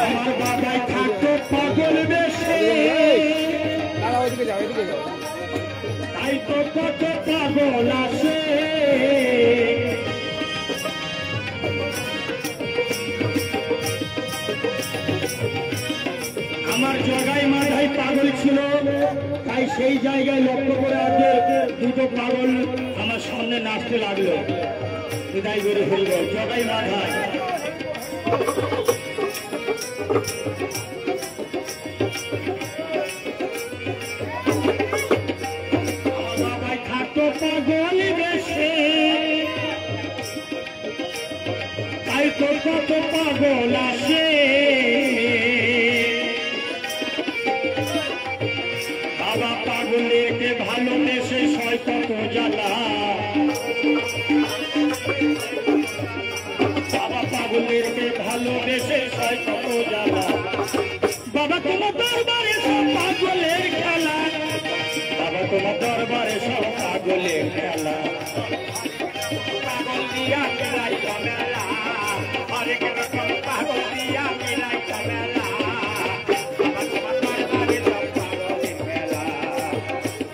আমার বাবাই থাকতো পাগল বেশে তাই তো কত পাগল আসে আমার জগাই মাথায় পাগল ছিল তাই সেই জায়গায় লক্ষ্য করে আজকে দুটো পাগল আমার সামনে নাচতে লাগলো বিদায় করে ফেলব জগাই মাথায় বাবাই থাকতো পাগল বেশে তাই তো কত পাগল আসে বাবা পাগলেরকে ভালোবেসে সয় কত জ্বালা বাবা পাগলেরকে ভালোবেসে সয় কত জ্বালা বাবা তোমার দরবারে সব পাগলের খেলা বাবা তোমার দরবারে সব পাগলের খেলা পাগল দিয়া মিলাই মেলা হরেক রকম পাগল দিয়া মিলাই মেলা বাবা তোমার দরবারে সব পাগলের খেলা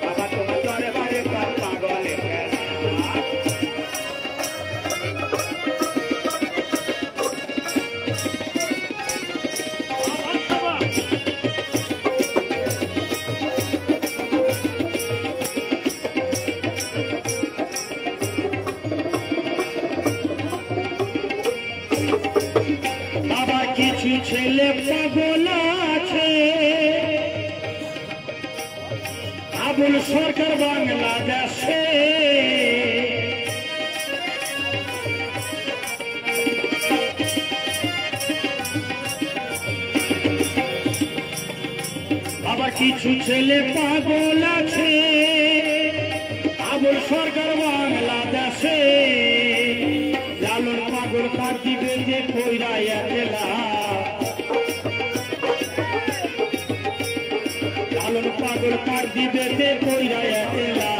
বাবা তোমার দরবারে সব পাগলের খেলা বাবা কিছু ছেলে পাগল আছে আবুল সরকার বাংলাদেশে আবার কিছু ছেলে পাগল আছে আবুল সরকার বাংলাদেশে লালন পাগল কার দিবে যে কইরা একলা লালন পাগল কার দিবে যে কইরা একলা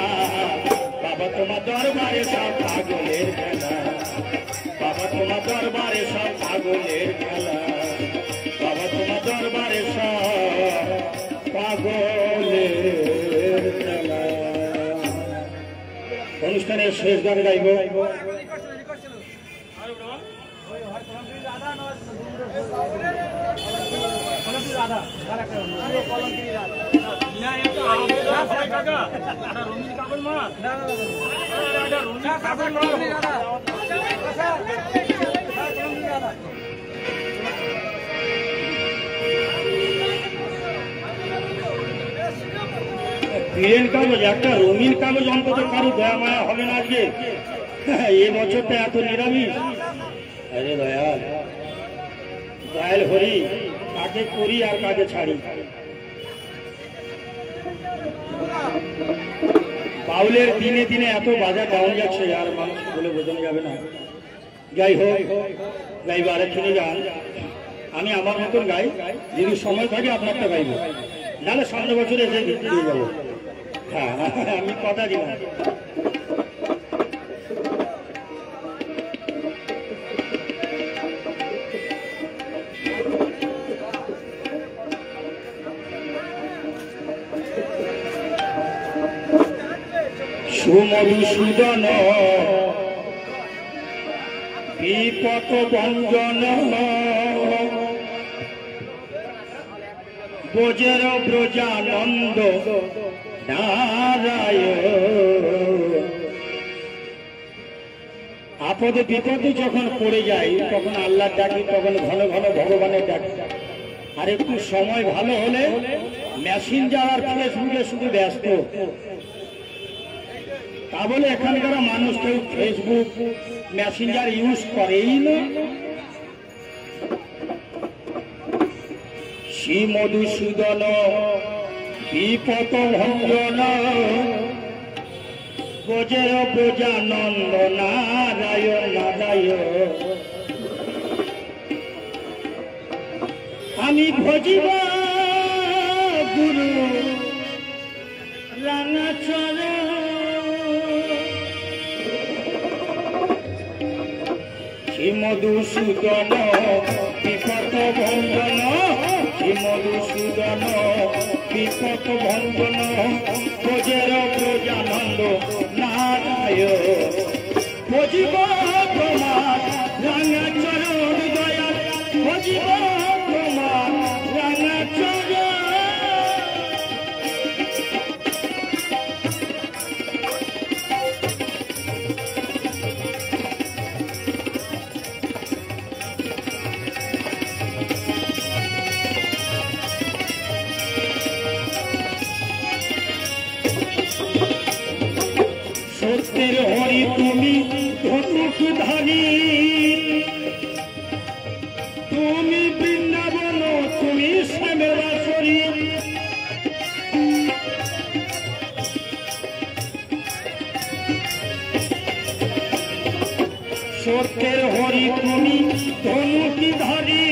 বাবা তোমার দরবারে সব পাগলের খেলা বাবা তোমার দরবারে সব পাগলের খেলা বাবা তোমার দরবারে সব পাগলের খেলা অনুষ্ঠানের শেষ গান গাইব পীরের কাগজ একটা রঙিন কাগজ অন্তত কারো দয়া মায়া হবে না আজকে এ বছরটা এত নিরামিষ আরে দয়াল দয়াল হরি কাকে করি আর কাকে ছাড়ি বাউলের দিনে দিনে এত বাজার ডাউন যাচ্ছে আর মানুষ বলে বোঝানো যাবে না যাই হোক গাইব আরেকখানে গান আমি আমার মতন গাই যদি সময় থাকে আপনারটা গাইব নাহলে সামনে বছর এসে ঘুরতে দিয়ে যাবো হ্যাঁ আমি কথা দিলাম সুমধুসূদন বিপদ ভঞ্জন ব্রজের ব্রজানন্দ নারায়ণ। আপদে বিপদে যখন পড়ে যাই তখন আল্লাহ ডাকি, তখন ঘন ঘন ভগবানের ডাকি। আর একটু সময় ভালো হলে মেসেঞ্জার আর ফেসবুকে শুধু ব্যস্ত। তা বলে এখানকার মানুষ কেউ ফেসবুক মেসেঞ্জার ইউজ করেই না। শ্রী মধুসূদন বিপদ ভঞ্জন ব্রজের ব্রজানন্দ নারায়ণ নারায়ণ। আমি ভজিব গুরু রাঙাচর শ্রী মধুসূদন বিপদ ভঞ্জন শ্রী মধুসূদন বিপদ ভঞ্জন ব্রজের ব্রজানন্দ নারায়ণ। ভজিব তোমার রাঙাচরণ দয়াল, ভজিব তোমার রাঙাচরণ। সত্যের হরি তুমি ধনুক ধারী, তুমি বৃন্দাবন তুমি শ্যামের বাঁশরী। সত্যের হরি তুমি ধনুক ধারী,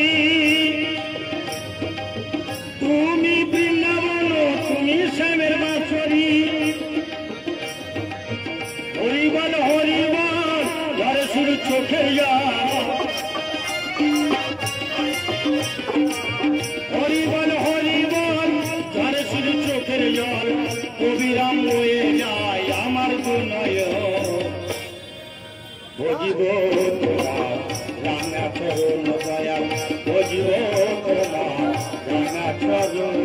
তুমি বৃন্দাবন তুমি শ্যামের বাঁশরী। হরিবল হরিবল যারে শুধু চোখে যায়, হরিবল হরিবল যারে শুধু চোখের জল। কবিরাম হয়ে যায় আমার গুণয়, ভজিব তোমার রাঙাচরণ দয়াল, ভজিব তোমার রাঙাচরণ।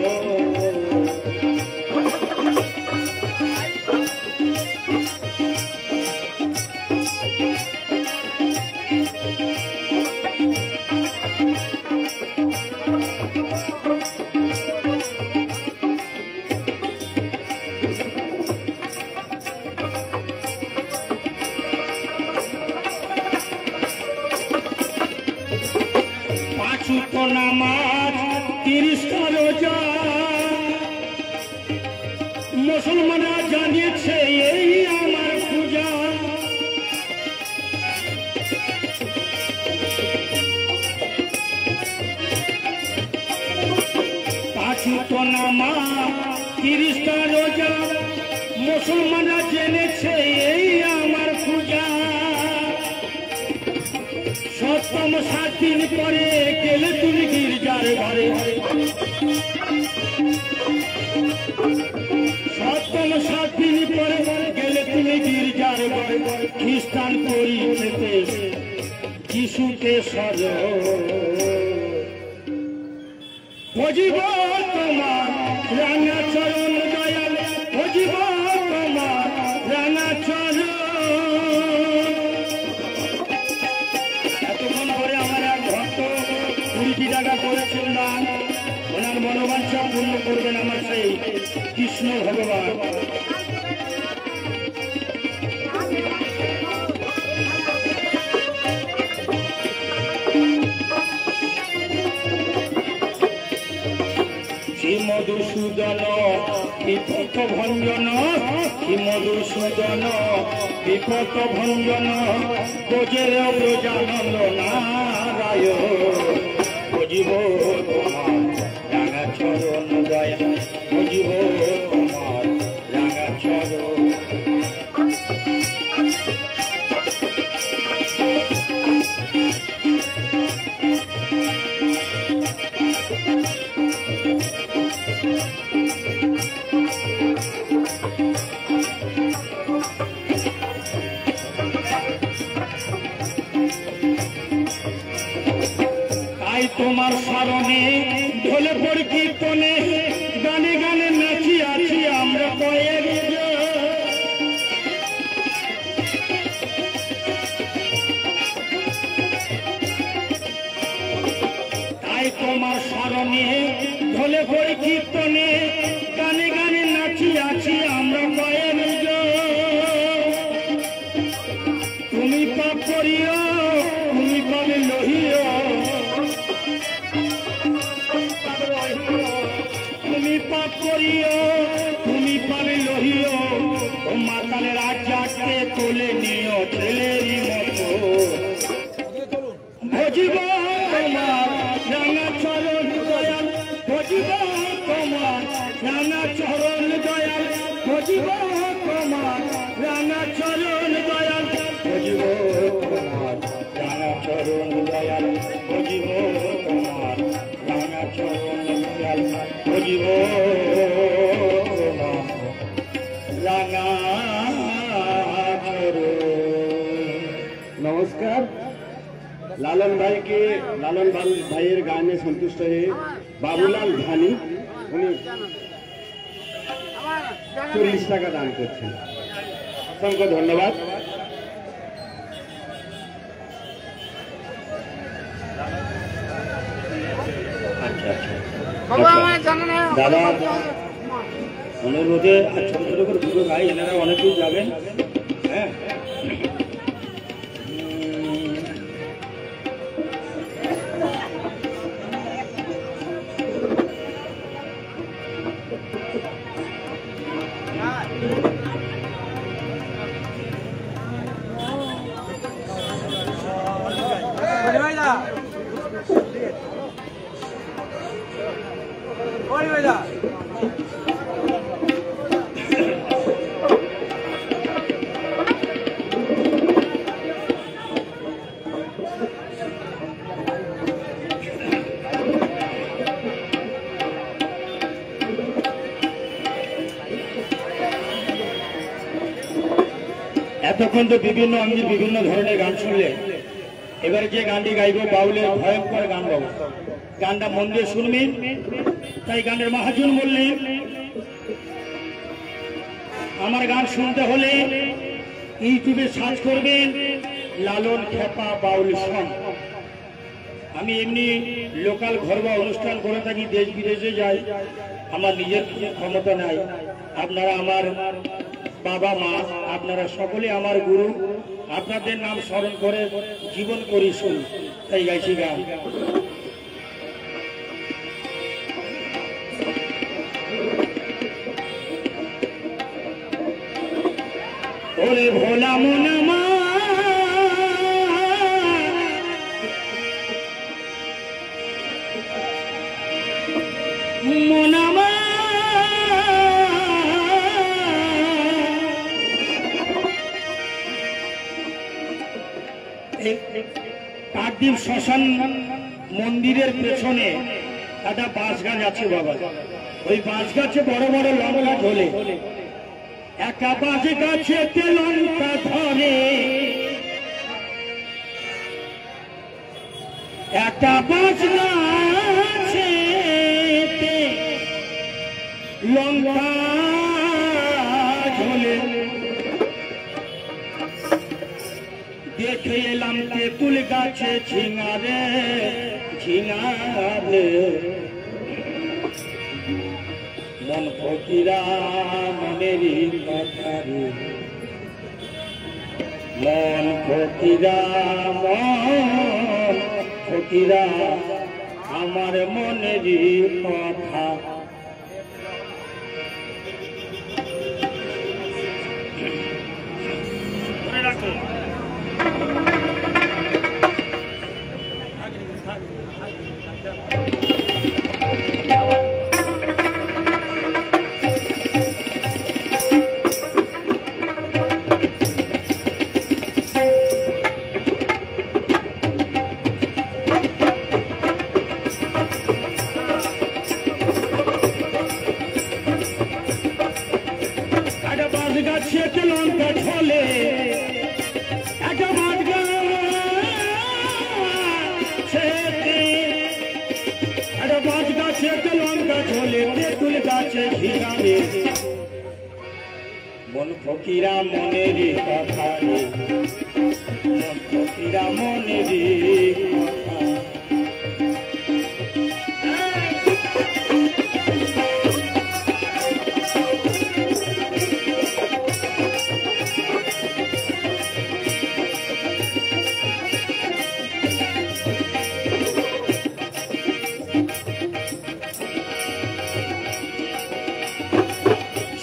নামাজ 30টা রোজা মুসলমানরা জানিয়েছে এই আমার পূজা। পাঁচ ওয়াক্ত নামাজ 30টা রোজা মুসলমানরা জেনেছে এই আমার পূজা। সপ্তম 7 দিন পরে গেলে তুমি গির্জার ঘরে, সপ্তম 7 দিন পরে গেলে তুমি গির্জার ঘরে। খ্রিস্টান পরিচেতে যিশুকে সর, ভজিব তোমার রাঙাচরণ দয়াল, ভজিব তোমার রাঙাচরণ। টাকা করেছেন দান, ওনার মনোবাঞ্ছা পূর্ণ করবেন আমার সেই কৃষ্ণ ভগবান। শ্রী মধুসূদন বিপদ ভঞ্জন, শ্রী মধুসূদন বিপদ ভঞ্জন ব্রজের ব্রজানন্দ নারায়ণ। ভজিব তোমার রাঙাচরণ দয়াল, ভজিব তোমার রাঙাচরণ। তোমার স্মরণে ঢোলে পড়ি কীর্তনে গানে গানে নাচি আছি আমরা কয়েক তাই তোমার স্মরণে ঢোলে পড়ি কীর্তনে গানে গানে নাচি আছি আমরা কয়েক তুমি পাপ করিও তুমি পাবে লহিও তুমি পাপ করিও তুমি পাবে লহিও ও মাতালের রাজাকে তুলে নিও ছেলেরই মতো ভজিব তোমার রাঙা চরণ দয়াল ভজিব তোমার রাঙা চরণ দয়াল ভজিব তোমার রাঙা চরণ দয়াল ভজিব তোমার রাঙা চরণ দয়াল ভজিব তোমার রাঙা চরণ দয়াল ভজিব তোমার রাঙা চরণ। নমস্কার। লালন ভাইয়ের গানে সন্তুষ্ট হয়ে বাবুলাল ধানি উনি 40 টাকা দান করছেন। অসংখ্য ধন্যবাদ। দাদা অনুরোধে ছোট ছোট করে দুটো ভাই এনারা অনেকেই যাবেন। হ্যাঁ এতক্ষণ তো বিভিন্ন অঙ্গের বিভিন্ন ধরনের গান শুনলে, এবারে যে গানটি গাইব বাউলের ভয়ঙ্কর গান গাবো। গানটা মন দিয়ে শুনবেন। তাই গানের মহাজন বললেন আমার গান শুনতে হলে ইউটিউবে সার্চ করবেন লালন খেপা বাউল সং। আমি এমনি লোকাল ঘরোয়া অনুষ্ঠান করে থাকি, দেশ বিদেশে যাই, আমার নিজের ক্ষমতা নাই। আপনারা আমার বাবা মা, আপনারা সকলে আমার গুরু, আপনাদের নাম স্মরণ করে জীবন করি শুন, তাই গাইছি গান। ওরে ভোলা মনামা মনামা কাকদ্বীপ শ্মশান মন্দিরের পেছনে একটা বাঁশ গাছ আছে বাবা। ওই বাঁশ গাছে বড় বড় লঙ্কা ঝোলে, একটা বাঁশ গাছে লঙ্কা ধরে, একটা বাঁশ গাছে লঙ্কা ঝোলে। দেখে এলাম তেঁতুল গাছে ঝিঙারে ঝিঙারে, মন ফকিরা মনেরই কথা রে, মন ফকিরা মন ফকিরা আমার মনেরই কথা। গাছে লঙ্কা ঝোলে, একটা বাঁশ গাছে গাছে ঘিরাবে মন ফকিরা মনের কথা রে মন ফকিরা মনের কথা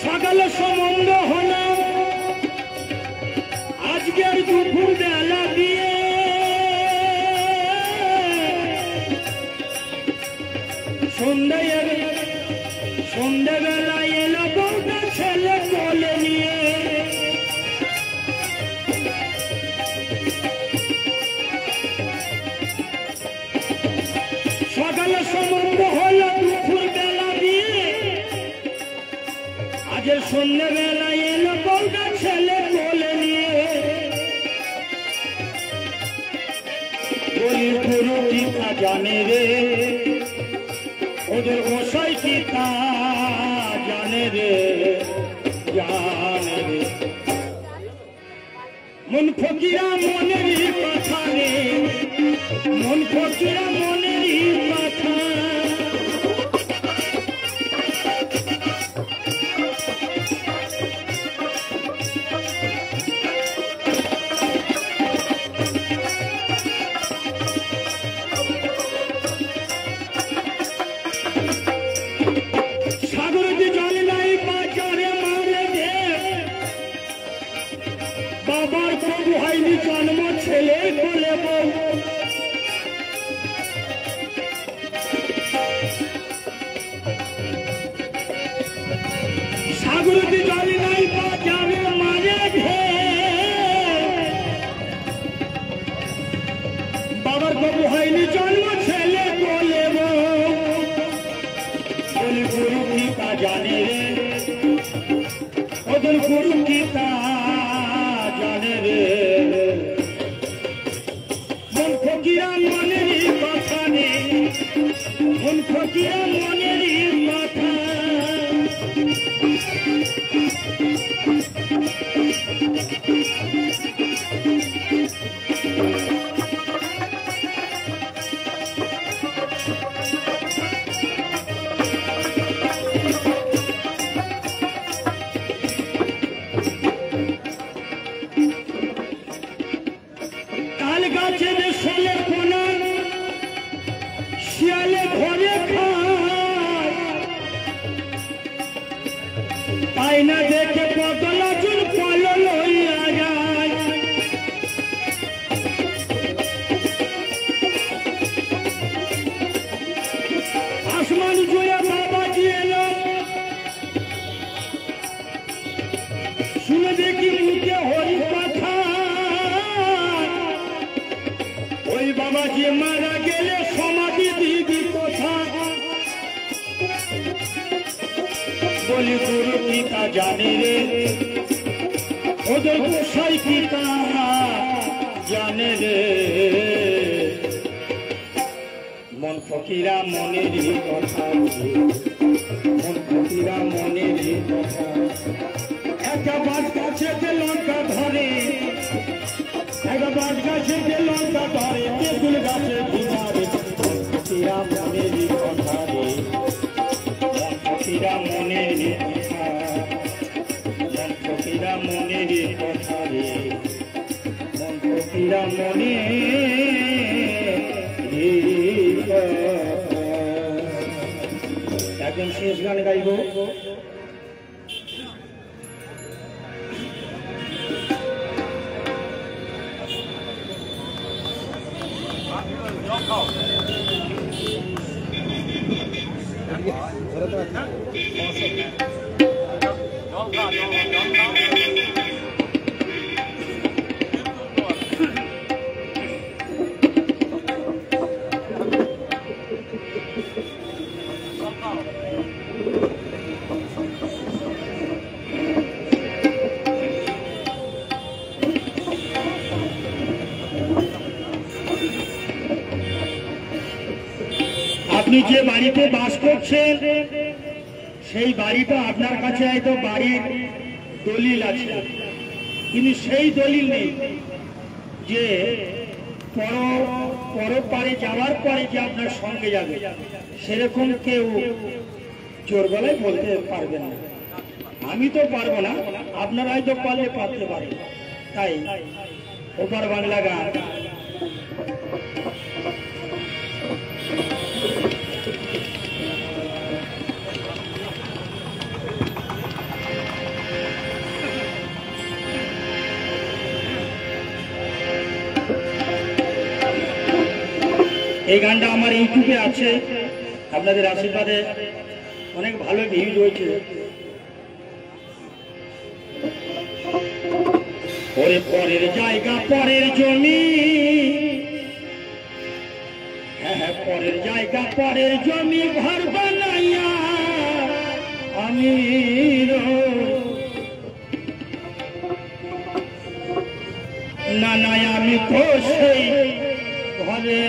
সকাল সম্বন্ধ হলো আজকের দুপুর বেলা দিয়ে সন্ধ্যেবেলা এলো বউটা ছেলে বলে নিয়ে সকাল সম্বন্ধ হলো দুপুর বেলা দিয়ে আজের সন্ধ্যেবেলা এলো বউটা ছেলে বলে নিয়ে বলি গুরু টিকা জানে রে ওদের গোসাই টিকা জানে রে জানে রে মন ফকিরা মনের কথা রে মন ফকিরা মনের কথা বাবার প্রভু হয়নি জন্ম ছেলে বলে বউ সাগরতি জল নাই বাজারে মারে ঘে বাবার প্রভু হয়নি জন্ম ছেলে বলে বউ বলি গুরু গীতা জানে রে ওদের গুরু গীতা জানে রে মন ফকিরা মনের কথা নে মন ফকিরা মনের কথা গাছের শোলে কোনা শিয়ালে ঘরে খায় তাই না দেখে বদলা চুল কলো লইয়া যায় আসমান জুড়ে বাবাজি এলো শুনে দেখি মুখে হরি কথা ওই বাবাজি মারা গেলে সমাধি দিবি কথা বলি গুরু পিতা জানে রে ওদের গোসাই পিতা জানে রে মন ফকিরা মনের কথা মন ফকিরা মনের কথা একটা বাজ গাছে লঙ্কা ধরে একটা বাজ গাছে লঙ্কা ধরে তেঁতুল গাছে ঘুমারে ফকিরা মনের কথা রে মন ফকিরা মনের কথা মন ফকিরা মনের কথা রে মন ফকিরা মনের কথা। একদম শেষ গান গাইব আপনি যে বাড়িতে বাস করছেন সেই বাড়িটা আপনার কাছে হয়তো বাড়ির দলিল আছে, কিন্তু সেই দলিল নেই যে পরপারে যাওয়ার পরে যে আপনার সঙ্গে যাবে, সেরকম কেউ জোর গলায় বলতে পারবেন না। আমি তো পারবো না, আপনারা হয়তো পারলে পারতে পারেন। তাই ওপার বাংলা গান এই গানটা আমার ইউটিউবে আছে, আপনাদের আশীর্বাদে অনেক ভালো ভিউ রয়েছে। ওরে পরের জায়গা পরের জমি, হ্যাঁ পরের জায়গা পরের জমি, ঘর বানাইয়া আমি না নাই আমি তো সেই ঘরে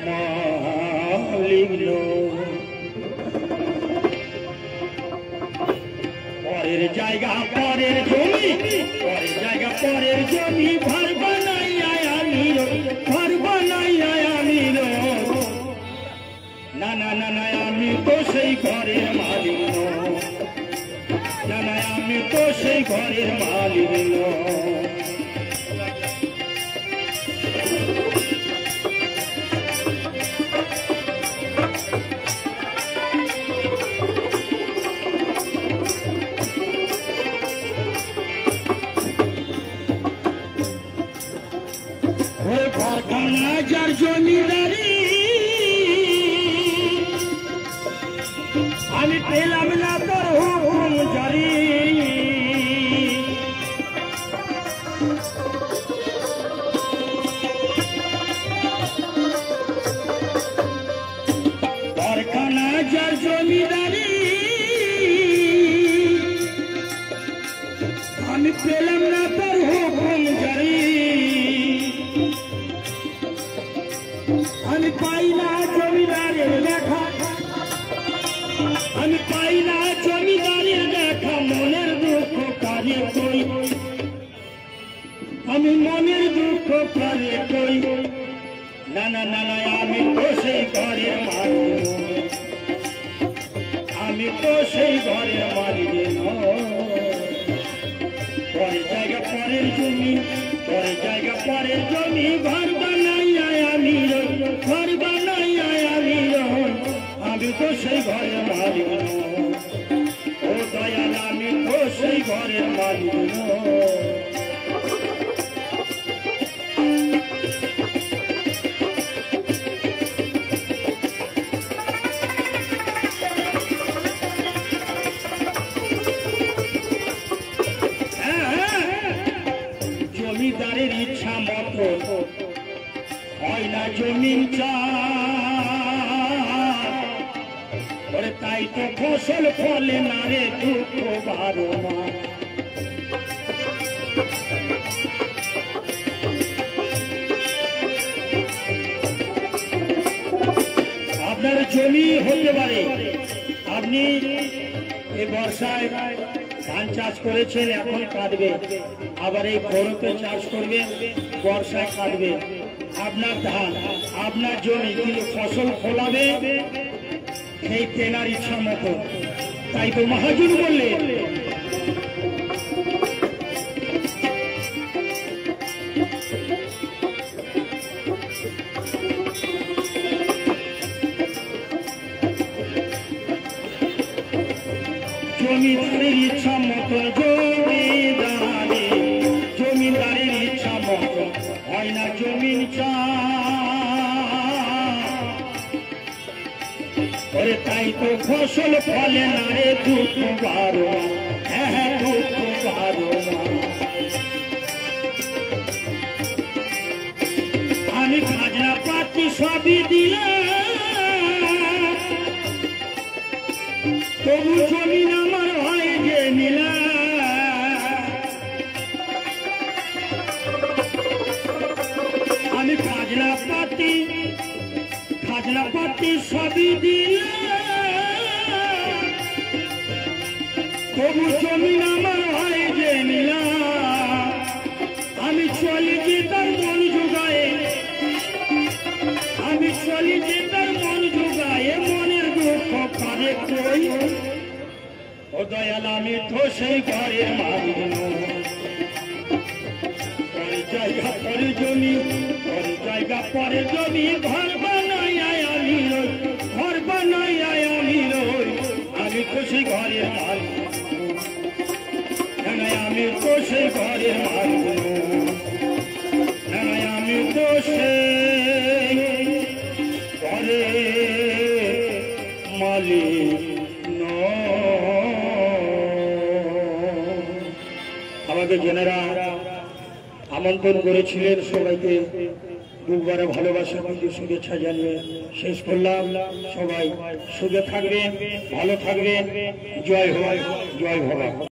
মালিক পরের জায়গা পরের জমি, পরের জায়গা পরের জমি, ঘর বানাইয়া আমি ঘর বানাইয়া আমি না না না না আমি তো সেই ঘরের মালিক, না না আমি তো সেই ঘরের মালিক। ঘরখানা যার জমিদারি আমি পেলাম না তোর হুকুম জারি, ঘরখানা যার জমিদারি আমি পেলাম না তোর হুকুম জারি, আমি পাই না জমিদারের দেখা, আমি পাই না জমিদারের দেখা, মনের দুঃখ কারে কই, আমি মনের দুঃখ কারে কই, না না না না আমি তো সেই ঘরের মালিক, আমি তো সেই ঘরের মালিক। পরের জায়গা পরের জমি, পরের জায়গা পরের জমি, ঘর বানাইয়া আমি ঘর বানাইয়া আমি তো সেই ঘরের মালিক, ও দয়াল আমি তো সেই ঘরের মালিক। জমিদারের ইচ্ছা মতো হয় না জমিন চার, তাই তো ফসল ফলে না রে দুঃখ 12 মাস। আপনার জমি হতে পারে, আপনি এই বর্ষায় ধান চাষ করেছেন, এখন কাটবে, আবার এই খড়তে চাষ করবে, বর্ষায় কাটবে আপনার ধান, আপনার জমি, কিন্তু ফসল ফলাবে সেই কেনার ইচ্ছা মতো। তাই তো মহাজন বললেন জমিদারের ইচ্ছা মতো, জমিদারের ইচ্ছা মতো হয় না জমিন চার, তাই তো ফসল ফলে না রে দুঃখ 12 মাস, হ্যাঁ দুঃখ 12 মাস। আমি খাজনা পাতি সবই দিলাম, তবু জমিন আমার হয় যে নিলা, আমি খাজনা পাতি সবই দিলাম, তবু জমিন আমার হয় যে নীলা, আমি চলি যে তার মন জোগায়, আমি চলি যে তার মন জোগায়, মনের দুঃখ কারে কই। ও দয়াল আমি তো সেই ঘরের মালিক পরে জায়গা পরে জমি, পরে জায়গা পরে জমি, ঘর বানাই আমি রই, ঘর বানাই আমি রই, আমি তো সেই ঘরের মালিক, আমি তো সেই ঘরের মালিক, আমি তো সেই ঘরের মালিক। আমাকে জেনারা আমন্ত্রণ করেছিলেন, সবাইকে দুবারে ভালোবাসা কিন্তু শুভেচ্ছা জানিয়ে শেষ করলাম। সবাই সুখে থাকবেন, ভালো থাকবেন। জয় হয়, জয় ভবা।